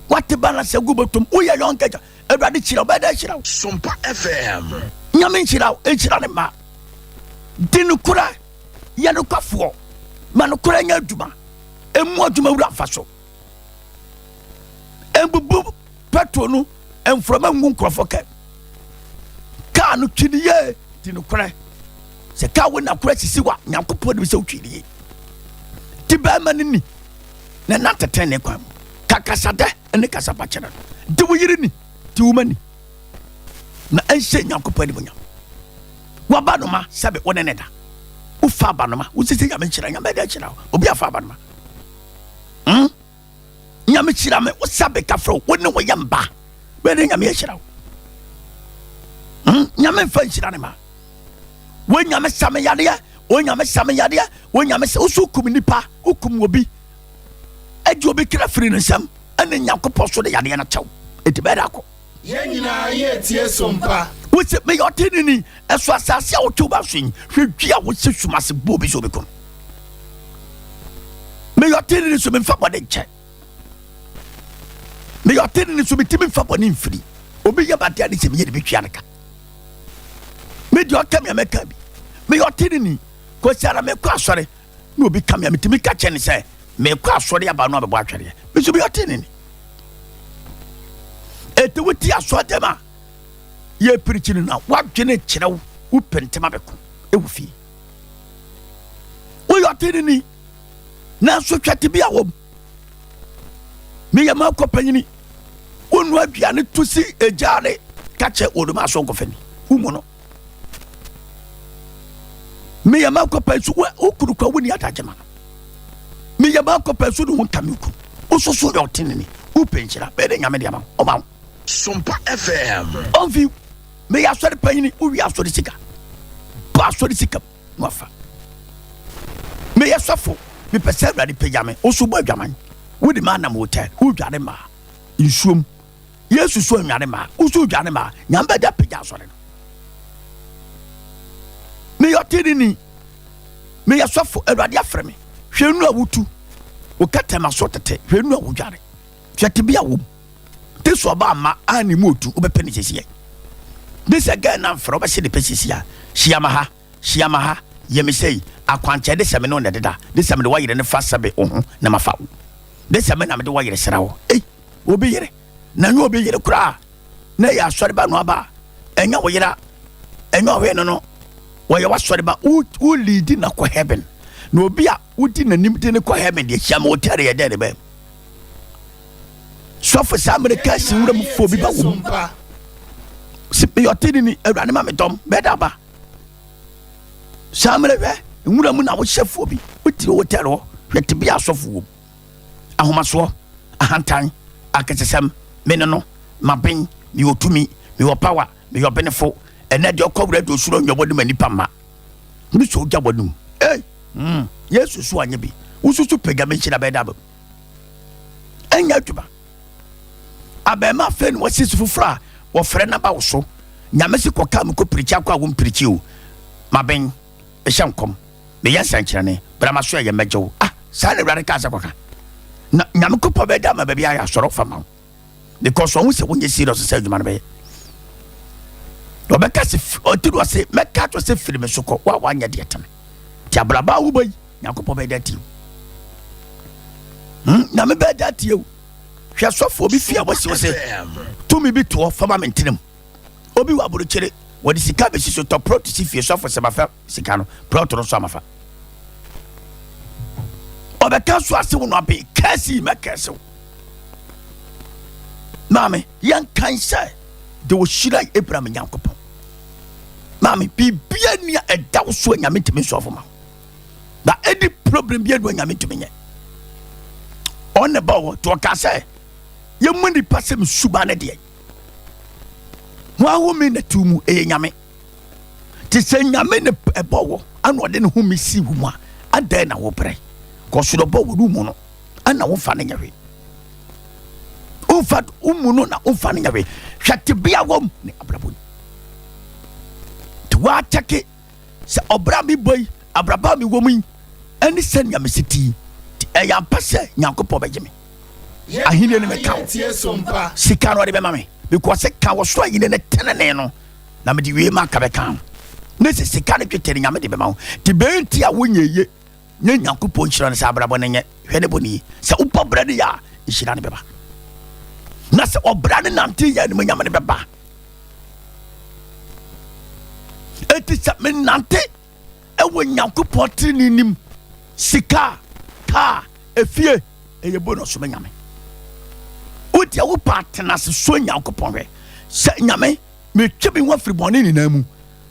What the balance of Gubotum, we are young catcher, a radical by that shell. SOMPA FM. Yamin Chirao, Echiranema. Dinukura, Yanukafo, Manukura Yaduma, and Mojuma Rafaso. And Bubu, Patronu, and from a Munkofoke. Kanu Chidiye, Dinukura. Se ka wona kwasi siwa nyankopɔ de so twiri ti ba manini na natete ne kwam kakasade ne kasapa kyere de wo yiri ni ti wo mani na enhye nyankopɔ de bonya wa ba no ma sabe wona ne da wo fa ba no ma wo sisi nyame kyira nyame da kyira obi afa ba no ma nyame kyira me wo sabe ka fro wo ne wo yamba be ne nyame kyira nyame fa kyira ne ma when you miss some yadia, when you miss some yadia, when you miss also kuminipa, ukum will be. And you'll be careful in some, and then Yanko Posto the Yadiana Chow. It's better. Yanina, yes, SOMPA. Which it may your tinny, as far as I see our two bashing, Fugia would sit to massive boobies will become. May your tinny to be for what they check. May your tinny to be timid for one in free. Obey your bad daddy to be the Bichanica. May your come here, make me your tinny. Because I may cross sorry. No become a me catch and say, may cross sorry about no battery. Which will be your tinny. Et the witty are so dema. Ye preaching now. What Janet Chino, who pentamabeco, a woofy. Oh, your tinny. Now so try to be a woman. Me a Marco Penny. One word you to see a jolly catcher or the mass of Fanny. Who me a Marco Pensu, who could go win the attachment. Me a Marco Pensu won't come. Also, so your tinny, who pinch it up, bedding a medium. Oh, SOMPA FM. On view, may I start paying who we are for the sicker. Pass for the sicker, Muffa. May I suffer, me perceive that the pajama, also by Gaman, with the man hotel, who Janema. In Shum, yes, you saw Yanema, who saw Janema, Yamba that pajama. May your tyranny, may I suffer a radia from me. She know who to, who cut them a sort of take, she know who got it. She had to be a woman. This was about my animal to open pennies here. This again, I'm from a city pieces here. Shiamaha, ye may say, I can't tell this. I mean, on the data. This I'm the way in the first Sabe, Namafa. This I'm the way in the Sarah. Eh, will be here. Now you'll be here to cry. Nay, I sorry about Naba. And your way up. And your way no. Why you was sorry about who leading a heaven. No be a who didn't in a heaven, the Shamo Terry, dead babe. So for some of the cash in them for people. Simply your tinny, a random Tom, better. Some of the Muramuna was chef for me, with your terror, let to be a soft womb. A homaswa, a hantan, a cassam, menano, my pain, you to me, your power, your benefit, and that your coverage will show your body many pama. Which will jabodum. Eh? Yes, you swan be. Who's to peg a mention about double. And Yatuba. Abema fen was his fra or friend about so. Yamesico come could preach aqua won't preach you. My ben, a shankum. The yes, Sanchane, but I must show you, Major. Ah, Sally Radicasa. Namco Paveda, my baby, I saw from mount. Because when you see us, said man bay. Rebecca, or two was say, Macat was a film, so called one year dear time. Tiabraba, Uboy, Naco Paveda to you. Nammy bad that to you. She has so for me fear what she was saying. To me be to for my maintenance. Obi Wabuchere, what is the cabbage is to pro to see for yourself for some affair, Sicano, proto some affair. Or the council has will not be Cassie McCastle. Mammy, young kind sir, there was she like Abraham and Yankopo. Mammy, be near a doubt swing I meet to me so for. That any problem yet when I meet to me. On the bow to a casse. ye mani pasem suba ne de wa wo me na tumu e nyame ti se nyame ne ebowo ana ode ne hu me si wu ma ada na wo bre ko so do bo wo mu no ana wo fa ne nyawe o fa mu no na o fa ne nyawe hwate bia wom ne abrabo to wa take se obra mi boy abraba mi wo mu ani se nyame siti e ya pase nyankopɔ bɛgye me ahine ne meka SOMPA sika no de bɛma me because ka wo so ayine ne tenene no na me de wie ma ka bɛka ne se sika ne tweteri nyame de bɛma wo ti benti a wonye ye nye nyankopɔ nhyira ne sa abrabɔ ne nye hwɛ ne boni se upɔ bra ne ya nhyira ne bɛba na se obra ne nante ya ne nyame ne bɛba eti sa me nante e wo nyankopɔ trini nim sika ka efie eye bonus me nyame wodia wo partner se so nyankopɔn hwɛ sɛ nyame me twe bi ho afiri bɔne ni na mu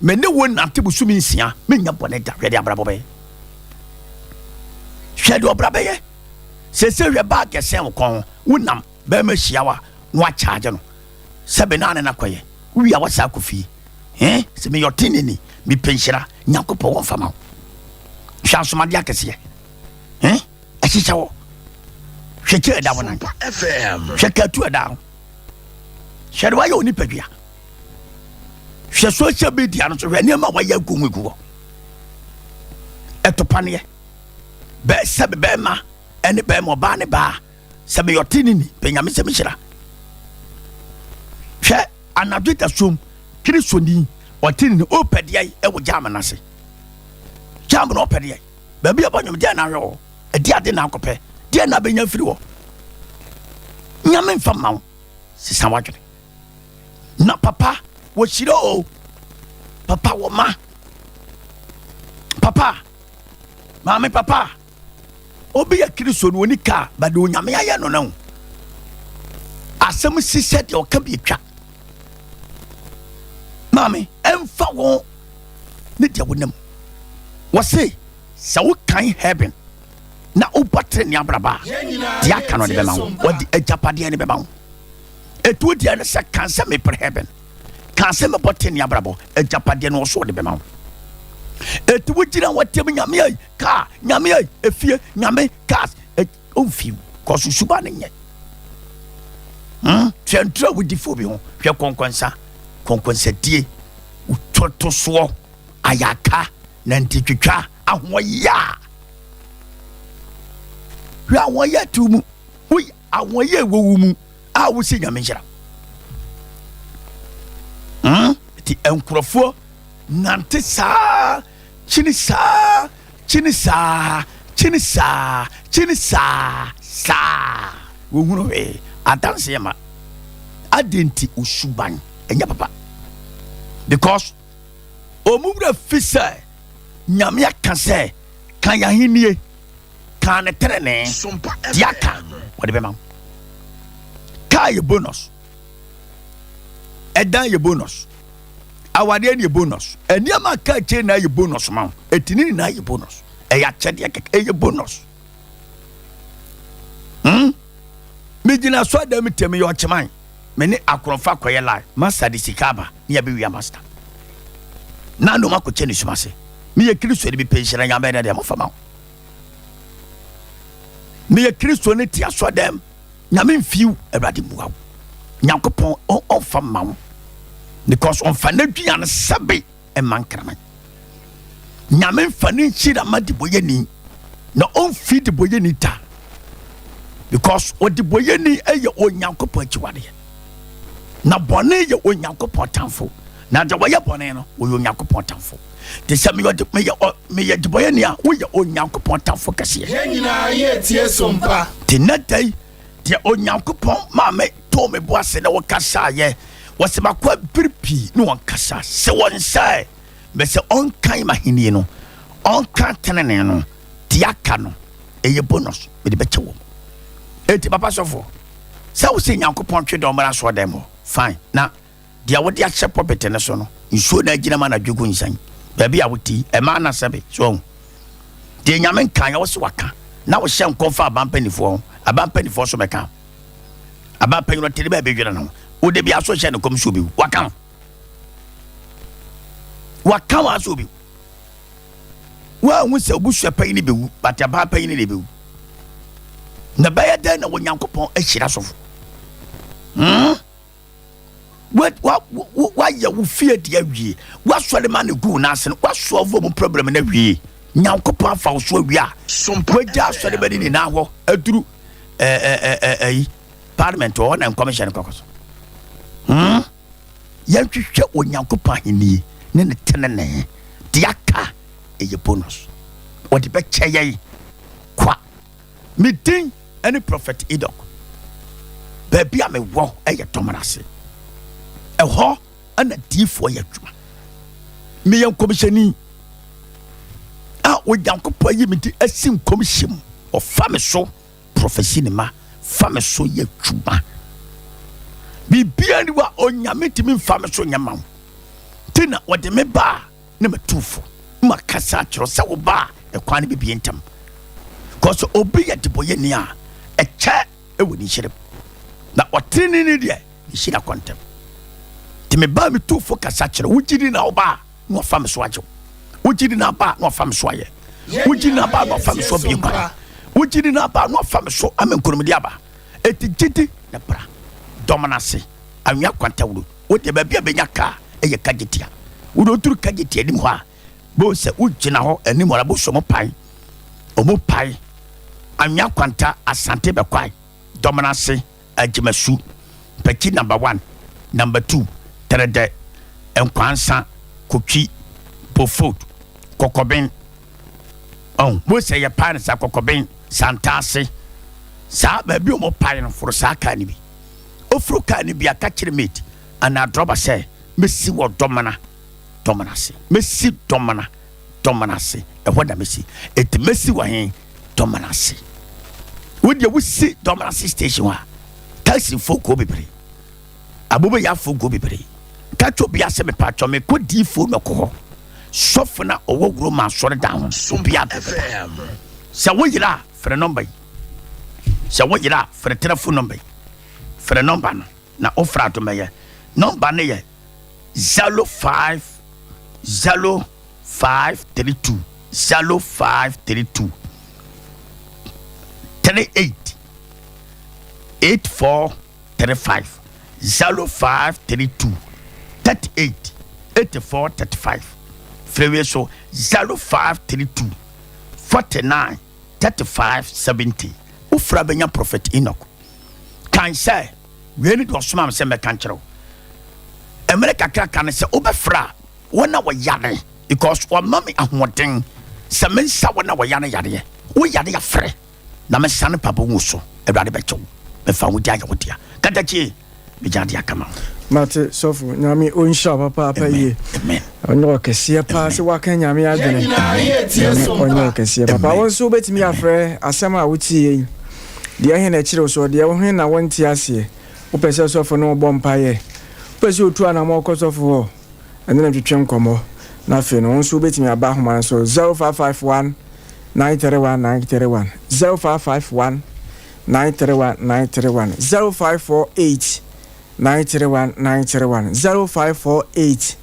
me ne wo nante bu sumi nsia me nya bɔne da hwɛ de abrabɔ bɛyɛ hwɛ de ɔbra bɛyɛ sɛ hwɛ ba kɛsɛn wo kɔn wo nam bɛ ma hyia wa no a charge no sɛ be na ne na kɔyɛ wo wi a wasa akɔfie sɛ me yɔtene ni me penhyira nyankopɔn wɔ fama wo hwɛ asomade akɛseɛ ahyehyɛ wo hwɛ kyɛ da wo nan hwɛ katu da wo hwɛ de wayɛ wo nipadua hwɛ social media no so hwɛ nneɛma wayɛ agu mu gu hɔ ɛtopaneɛ sɛ bɛɛma ɛne bɛɛma ɔbaa ne baa sɛ meyɔte ne ni pɛnyame sɛ mehyira hwɛ anadwo da som kristoni ɔte ne ni ɔpɛdeɛ ɛwɔ gyama no ase gyama no ɔpɛdeɛ baabi a bɔnwom deɛ na ahwɛ wɔ ɛdi ade na akɔpɛ deɛ na bɛnya firi wɔ nyame mfa ma wo sisa wadwene na papa wɔhyira o papa wɔ ma papa maame papa obi yɛ kristo no wɔni kaa bade onyame ayɛ no no asɛm si sɛ deɛ ɔka bi atwa maame ɛmfa wɔn ne deɛ wonam wɔse sɛ wokan heaven na wobɔtere ne abraba deɛ aka no de bɛma wo wɔde agyapadeɛ ne bɛma wo ɛtuo deɛ no sɛ kan sɛ mepere heaven kan sɛ mebɔtere ne abrabɔ agyapadeɛ no wɔ so wɔde bɛma wo ɛtu wogyina wɔtiam nyame ai kaa nyame ai efie nyame cars ɔmfiw kɔso suba ne nyɛ hwɛ ntura wodifo bi ho hwɛ kɔnkɔnsadie wototo soɔ ayaka na ntitwitwa ahoɔyɛ hwɛ ahoɔyɛ to mu woyɛ ahoɔyɛ wɔwu mu a wosi nyame nhyira nti nkurɔfoɔ nante saa kyini saa wɔhunu hwee adanseɛ ma ade nti osuban ɛnyɛ papa because ɔmubra fi sɛ nyame aka sɛ ka yɛahennie ka ne tenene deɛ aka wɔde bɛma wo kaa yɛ bonus ɛdan yɛ bonus awadeɛ ne yɛ bonus nneɛma aka akyire na yɛ bonus ma wo ɛtini nyinaa yɛ bonus ɛyɛ akyɛdeɛ kɛkɛ ɛyɛ bonus megyina so ada me tɛm yɛ ɔkyeman me ne akorɔmfa kɔyɛ lie master de sika aba ne yɛbɛwia master na nom akɔkyɛ ne suma se meyɛ kristo ne bipɛ nhyira nyame ne deɛ mofama wo meyɛ kristo ne te asɔ dɛm nyame mfiw awurade mua wo nyankopɔn ɔmfa ma wo because ɔmfa n'adua no sɛbe ɛma nkraman nyame mfa ne nhyira ma de boyɛni na ɔmfi de boyɛni ta because ɔde boyɛni ɛyɛ onyankopɔn akyiwadeɛ na bɔne yɛ onyankopɔn tamfo na de wɔyɛ bɔne no wɔyɛ onyankopɔn tamfo te sɛ meyɛ de boyɛni a woyɛ onyankopɔn tamfo kɛseɛ yɛn nyinaa yɛtie SOMPA te na dai deɛ onyankopɔn ma me tɔ me bo ase na wɔkasaayɛ wɔsɛ makɔ abiri pii ne wɔnkasa sɛ wɔnsae bɛsɛ ɔnkan mahennie no ɔnka tenene no deɛ aka no ɛyɛ bonus mede bɛkyɛ wɔ ɛnti papa sɔfoɔ sɛ wo sɛ nyankopɔn twe dɛ ɔmmara soɔ dɛm hɔ fine na deɛ wode ahyɛ pɔpɛte no so no nsuo na agyina ma na dwogo nsan baabi a wotii ɛma anasɛbe so deɛ nyame nka yɛ wo sɛ waka na wohyɛ nkɔmfa abampanifoɔ ho abampanifoɔ so bɛka aba panyin no tele ba be dwena no wo de bia so hye ne komisio bi waka wa so bi wa hu se obusua panyin ni bewu but aba panyin ni bewu na baya den na wonyankopon ahira sofo wa ya wo fie de awie wa sole ma ne gu na ase wa solve mo problem na wie nyankopon afa wo so awie a wa ja sole ba ni na ho aduru parliament or na commission kokoso ya twehwe onyankopon ahini ne ne tenene de aka eye bonus o de be cheye kwa meeting any prophet Edok baby am wo eye tomarase ho ana difo ya dwuma me yan komishani a onyankopon yi me di asim komishim o fame so prophecy ni ma fame so ya dwuma bibia ni wa onyame timi fame so nyama tina wode me ba na matufo makasa kyero se wo ba ekwan bibie ntam cause obi ya diboye ni a eche ewoni hyerem na otini ni de hyira kontem timi ba mitufo kasa kyero wugidi na oba no fame so agyo wugidi na ba no fame so aye wugidi na ba no fame so bi kwa wugidi na ba no fame so amenkonumdi aba etijidi na bra dominance anwa kwanta wuro wote ba bia benya ka eye kagitia wuro turu kagitia nim ho a bo se ugina ho anim ora bo so mo pai o mo pai anwa kwanta asante be kwai dominance agimasu peki number 1 number 2 terede enkwansa kokwi bofod kokoben mo se ye pan sa kokoben santase sa ba bi o mo pai no foro sa ka ni bi ofro ka ni bi aka kire mate ana droba say mesi wo domanase mesi domanase e hoda mesi et mesi wa hen domanase wodi wo si domanase station wa taxi foko bebre abobe ya foko bebre ka to bia se me pa to me ko di fo no ko sofo na owo gro ma sore down bia FM sa wo yira for number sa wo yira for telephone number for number no na ofra to me number ne ye 0532 0532 38 8435 0532 38 8435 freeway so 0532 49 35 70 ufra benya prophet Enoch kan say we need to soma me kan kiro America kan say obefra wona wo yare because o mami ahoden se mensa wona wo yare wo yare ya frɛ na me sane papa wuso ewade be kyew me fa wudi aya wodia kadachi me jade akama mate sofu nyame onsha papa ye amen onyo kese pa se waka nyame adene onyo kese papa wonso betimi afrɛ asɛm a wuti ye de ahe na kire so de wo hwe na wonti ase wo pese sofu no bo mpaye pese otu ana mo kosofo ho ene na twetwe nkomo na fe no wonso betimi aba homa so 0551 931 0551 931 0548 931 0548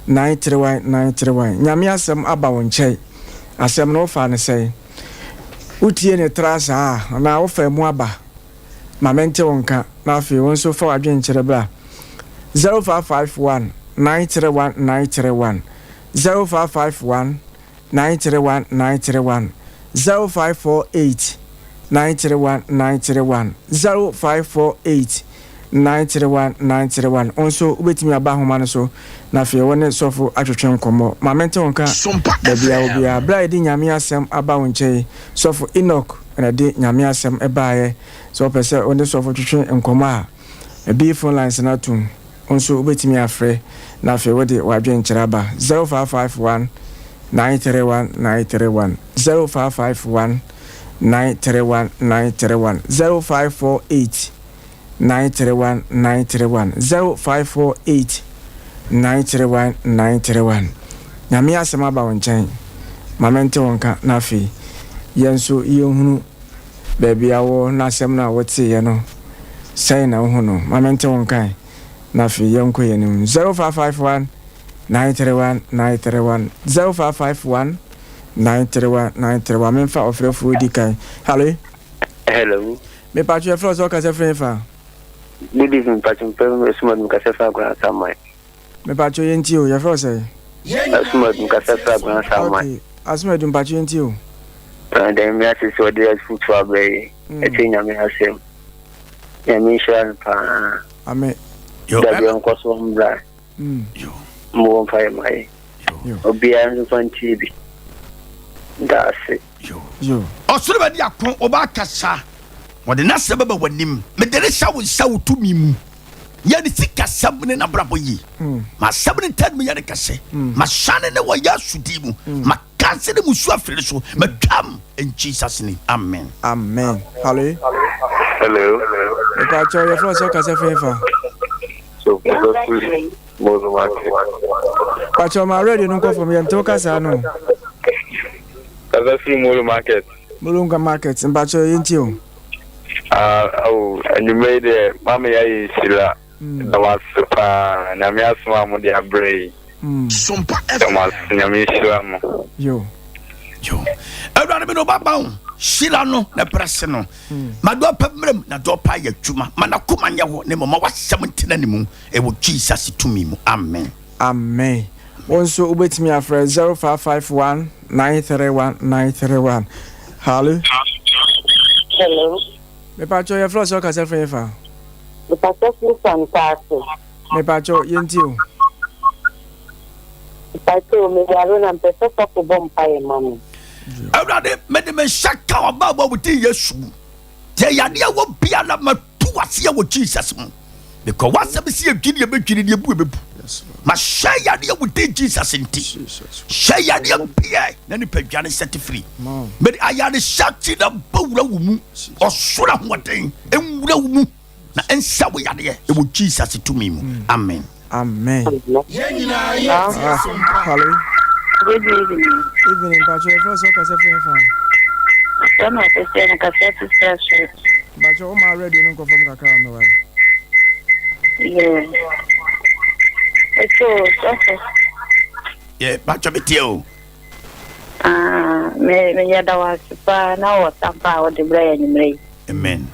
931 nyame asem aba won chei asem no fa ne sei utie ne trasa na wo fa mu aba ma mente wonka na afi won so fa wadwen kire bra 0551 931 0551 931 0548 931 0548 931 onso ubetimi aba homa no so na fe woni sofo atwetwe nkomo ma mente wonka da bia obia bra edi nyame asem aba wonche sofo Enoch na de nyame asem ebaaye so pese oni sofo twetwe nkomo a ebi phone lines na tum onso ubetimi afre na fe wodi wadwe nkyeraba 0551 931 0551 931 0548 931 0548 931 nyame asema ba wonchen mamente wonka na fi yenso yehunu baabi awo na asem na wote ye no say na ho no mamente won kan na fi yenko yenim 0551 931 931 0551 931 931 memfa ofrefo di kan hello me pa you flow so ka se fa good evening patch smart me ka se fa kwa samai me pa you yenti o ya flow say smart me ka se fa kwa samai asma dum pa you yenti o then me assist so dey food for be e tinya me asem ya me shan pa ame yo da bi on ko so mbra yo mo fa mai yo obi an fan TV that's it yo osuru ba di akon oba kasa wode na sebaba wanim me dere shawo shawo tumi mu ya ni sika sabne na brabo yi ma sabne tad me ya de kase ma shane ne wa ya sudi mu ma kanse ne musu afre so ma twam in Jesus name amen hello me pa you flow so ka se fa so mo market pa ma ready no ko from yento kasa no kaza free market Mulunga market mbacho yenti o and you made a mama ya sila that was na me asma mo dia bray SOMPA na me sila mo yo everybody me no baba shila no na press no ma do pamrem na do pa ya twuma ma na koma nya ho ne mama wasem ntina ne mu e wo Jesus tumi mu amen onso ubetimi afre 0551 931 931 hello me pa you flow so ka se fa me pa you fantastic me pa yenti o pa me yaro na pesa ko bompa e mami everybody me de me shaka oba wuti Yesu je yade a wo bia na matu ase wo Jesus mu because what some see agidi be twiri de bu ma shaya de wuti Jesus nti shaya de bia na ni padwane set free but ayade shakti na bawura wo mu osura hoden enwura wo mu na ensa wo yade e wo Jesus tumi mu amen Yenina ye hello good evening pa you flow so ka se fa sana pesa na kaseti stress but you ma ready no ko from kakra me wa yeah yeah ba chabetio me ya dawa pa na o SOMPA o de bra ni mrei amen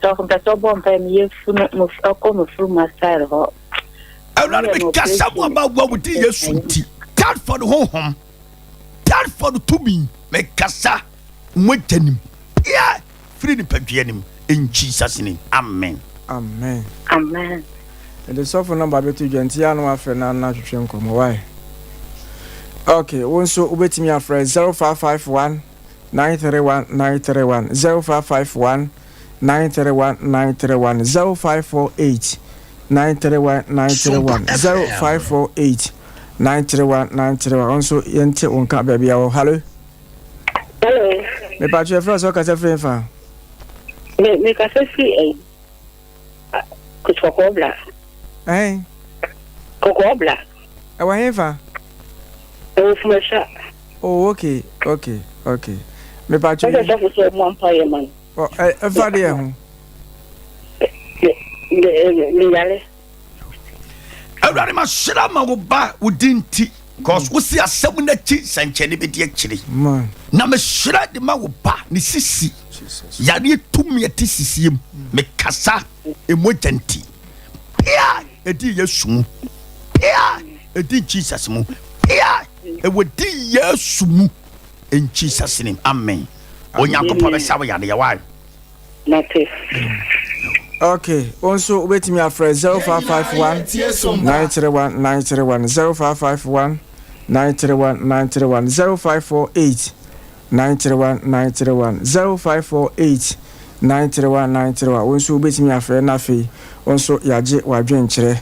so from the bom pa mi fu mo ko mo fu master ho everybody be kasa mo ba wo wuti Yesu nti that for the home that for the to me me kasa mo tanim yeah free ni padwanim in Jesus name amen and the software number betu genti anu afa na twetwe nkomo why okay onso ubetimi afre 0551 931 931 0551 931 931 0548 931 931 0548 931 931 onso yente onka bia wo hello me pa you flow so ka se fa me ka se free kutokobla kokobla awa hefa fumesha okay me pa you so mo ampaye man fa de ho le yale everybody ma shira ma wo ba udinti cause we see asem na chi sanche ne be de akire man na me shira de ma wo ba ni sisi yare tumi ati sisiem me kasa emojanti pia edi Yesu mu pia edi Jesus mu pia e wodi Yesu mu in Jesus name amen onyankopɔ be sawo yade yawa nate okay onso ubetimi afre 0551 931 931 0551 931 931 0548 931 931 0548 931 931 onso ubetimi afre na fe onso yaje wadwen kire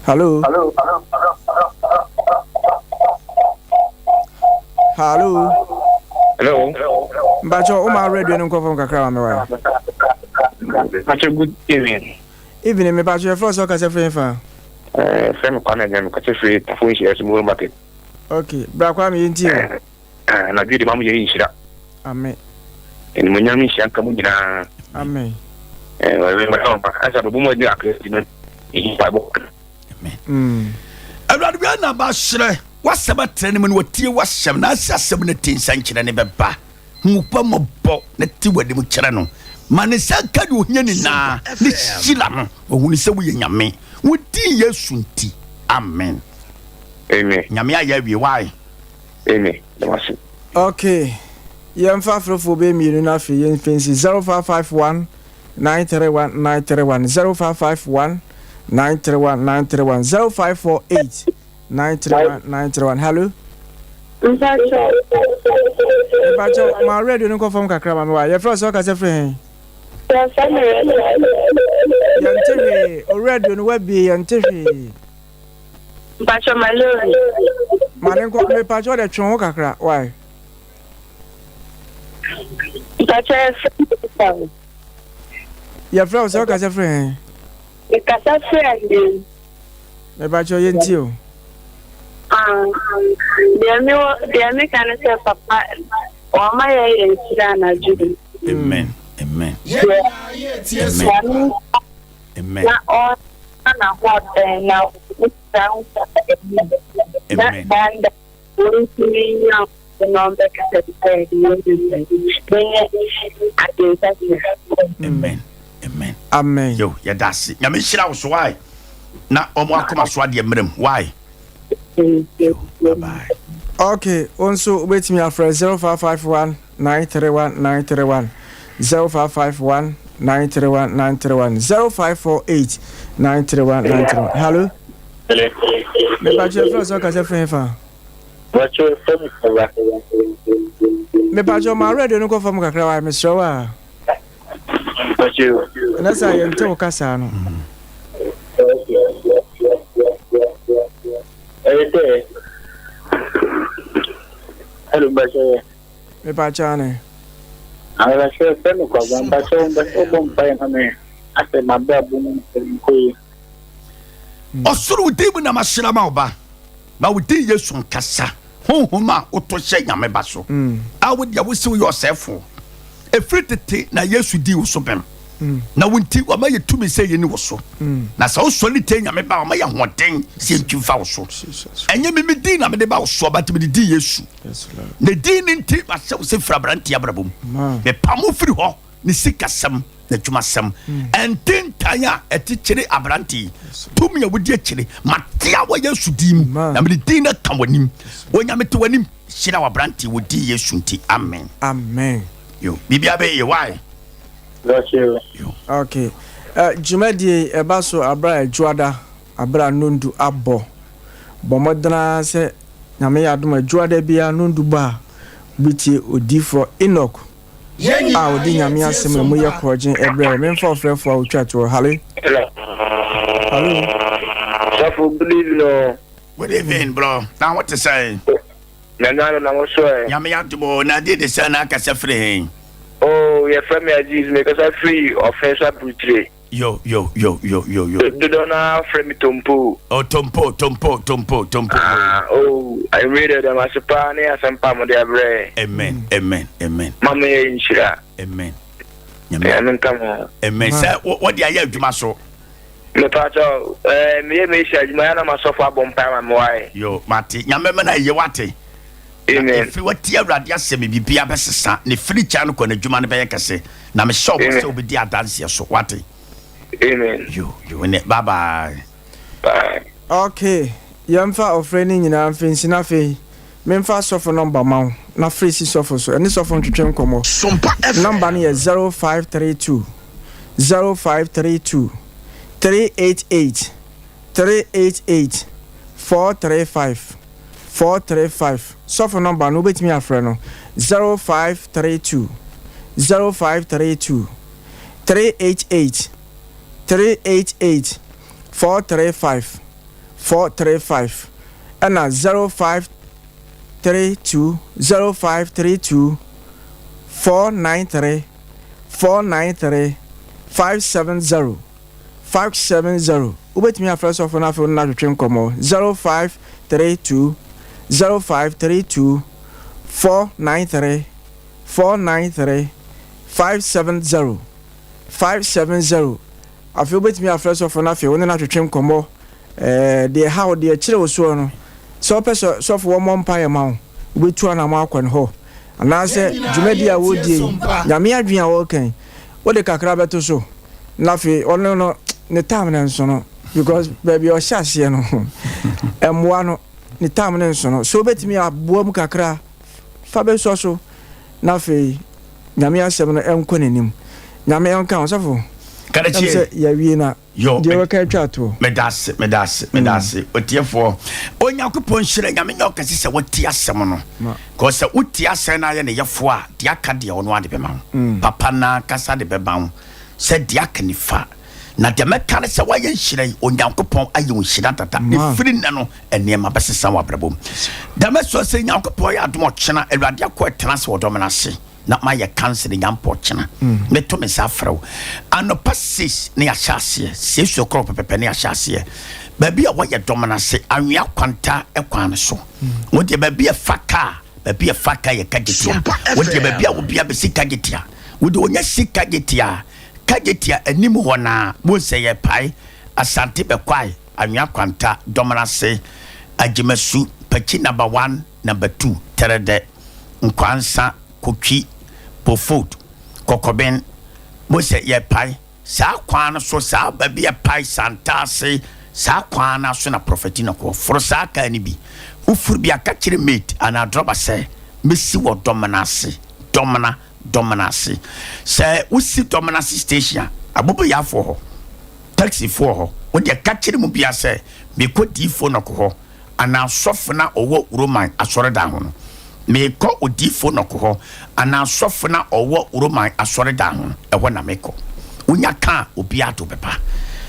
hello Mbacho uma radio no kwafo kakra me wa. good evening Me bacho e flow so ka se fa. Frame kwana dem ka se free phone share small market okay bra kwa me yenti o. Na bi de mamu ye inshira amen en munyami shanka munyina amen asa bomo ni akresti no yi bible awurade bia na ba hyerɛ wasɛm atrɛ ne mu no watie wahyɛm na asɛm no ti nsankyerɛ ne bɛba hupa mɔbɔ na ti wade mu kyerɛ no ma ne sɛ ka de ohia nyinaa ne hyira no ɔhunu sɛ woyɛ nyame wodi yesu nti amen nyame ayɛ awie wae amen okay yɛmfa afrɛfoɔ bɛ mmienu no afei yɛmfɛnsi 0551 931 931 0551 931 931 0548 931 931 hello Bacho ma radio no confirm kakra ma me wa ye fro so ka se frɛ yantehwe o radio no wa bi yantehwe Bacho malori ma ne ko me pacho de twon kakra why Bacho ye fro so ka se frɛ e ka se frɛ me pacho yenti o Dia me can say papa o ma ye ntira na judu amen amen amen na o na hot na down amen and amen amen amen yo ya dasi nyame hyira wo so why na omo akoma so ade mmerem why bye bye okay also wait me after 0551 931 931 0551 931 931 0548 931 931 hello me pacho fro so ka se frɛ fa Bacho from Sara me pacho ma radio no confirm kakra wa me sure wa Bacho na sa yente o kasa no hello Bacho me pacho ne ala se teno kwa Bacho bom pai na me ase mababu ko osuru dimu na mahyira ma oba ma wodi yesu nkasa honhoma oto hye nyame ba so a wodi a wosi wo yosefo efritete na yesu di wo so bem na wonti wa ma yetumi sɛ yeni wo so na sɛ wo sɔli te nyame ba ma yɛ hoden sɛ ntwimfa wo so enye me di na me de ba wo so ba te me di yesu ne di ni nti ba sɛ wo se fra branti abrabom me pamo firi hɔ ne sikasɛm na dwumasɛm ententan a etikyere abranti tumi a wodi akyere matia wa yesu di mu na me di na ka wanim wonyame te wanim hyira wa branti wodi yesu nti amen amen yo bibia be ye why okay jumadi eba so abra ajuada abra nundu abo bomodana se nyame yadom ajuada bia nundu ba biti odifo Enoch odi nyame asem mu ye krogen ebre memfa ofrefo a otwato hale hello so believe no what even bro now what to say na mo so nyame yadom na de say na aka se free oh your family is make us free offensive brutally yo do na frame tompo oh tompo oh I read them as a pan as SOMPA mo de bre amen mama ye nshira amen amen come amen say what dey aye adwuma so me pacho me shi adwuma na masofa bompa ma why yo mate nyame me na ye wate amen fi wati awrade asem bibia besesa ne free cha no kwana adwuma no be yekese na me shop so obedi adanse so wate amen yo ne bye bye okay yamfa ofreni nyina mfensi na fe memfa sofo number ma na free si sofo so eni sofo ntwetwe komo SOMPA number no ye 0532 0532 388 435 sofo number no betimi afre no 0532 388 435 and 0532 493 570 ubetimi afre sofo na fe na twetwe komo 0532 493 570 570 afei obetumi afrɛ sɔfo no afei wo ne no atwetwe nkɔmmɔ deɛ how deɛ kyerɛ wo soɔ no sɛ wopɛ sɔfo wɔmmɔ mpayɛ ma wo wobɛtu anamɔ akɔ no hɔ anaasɛ dwumadi a wɔdie nyame adwen a wɔkan wode kakra bɛto so na afei ɔno no ne tam ne nso no because baabi a ɔhyɛ aseɛ no ɛmmoa no ne tam ne nso no so wobɛtumi aboa mu kakra fa bɛsɔ so na afei nyame asɛm no ɛnkɔ n'anim nyame ɛnka wo sɔfo Karachi yawie na deɛ wɔka atwa to medase otiefo onyankopɔn hyira nyame nya okasi sɛ wotia asɛm no ko sɛ wotia asɛm na yɛ ne yɛfo a de aka de ɔno ade bɛma wo papa na kasa de bɛma wo sɛ de aka ni fa na de mɛka ne sɛ wayɛ hyira onyankopɔn ayɛ wo hyira tata ne firi na no ɛnɛma bɛsesa wo abrabom da mɛso sɛ nyankopɔn yɛ adom ɔkyena awurade akɔ ɛtena sɛ wɔdɔm no ase na ma yɛ cancer de nyampo kyena me to me sa frɛw anopa 6 ne ya hyase 6 okro pepepe ne ya hyase baabi a wɔyɛ domina se anwea kwanta ekwan so wode baabi a faka yɛ kagetia wode baabi a wo bia be sikagetia wode onya sikagetia kagetia anim hɔ na bo sɛ yɛ pai asante be kwai anwea kwanta domina se agimasu pachi number 1 number 2 terede nkwansa kokwi pofot kokoben bo se ye pai sa kwan so sa ba bi ye pai santase sa kwan so na prophetina ko for sa ka ni bi ufur bi aka kire mate ana droba se mesi wo dominance se usi dominance station abobo ya fo ho taxi fo ho wo de ka kire mu bia se me kodi fo no ko ho ana sofo na owo roman asore da ho no meko odifo noko ho ana sofo na owo roman asore da ho eho na meko unya ka obi ato bepa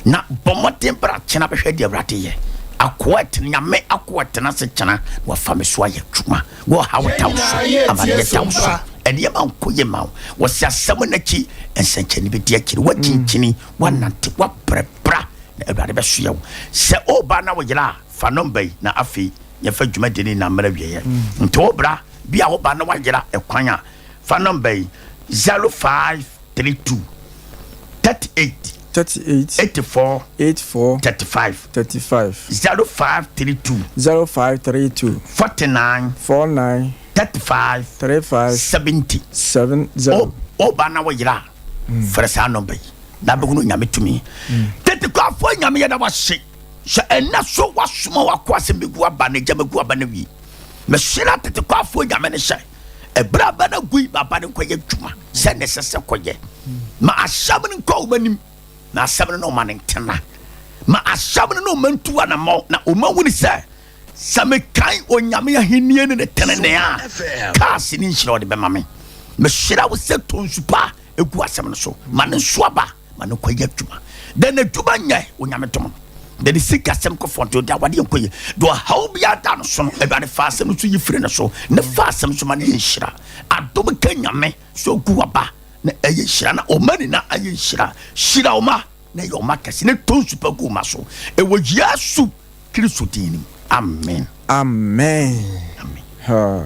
na bomoten bra chena behwe de awrate ye akoet nyame akoet na se chena wa fame so aye twuma wo ha wota so amane tawso ene ma nkoye ma wo se asem na chi ensancheni be de akiri wa kinchini wa nante wa prepra na awrade be so ye wo se oba na wo yira fa number na afi ye fa dwuma de ni na mara wiye nto bra bia wo ba na wagera ekwan a fa number 0532 38 84 35 0532 49 35 70 o ba na wagera fresa number na be hunu nyame tumi tete kwa fo nyame ya da wahye sha enna so wasoma wakwase megu aba na jamegu aba na wi me shira tete kwafo nyame ne hye ebra ba na gui baba ne koye dwuma se ne sese koye ma asham ne ko manim na asham ne ma ne ntena ma asham ne no mantu ana mo na o ma wuni se same kan onyame ahenie ne tenene a kasi ni nshira ode be ma me shira wo se tonsupa egu asham ne so ma ne so aba ma ne koye dwuma de ne dwuma nya onyame tom de sika sem ko fonto da wade enkoye do how bia da no so e ba ne fa sem so yifire ne so ne fa sem so ma ne nhira adom kanyame so gu aba na eye hira na o mani na eye hira o ma na yo ma kase ne ton super gu ma so e wo Yesu Kristo din amen ha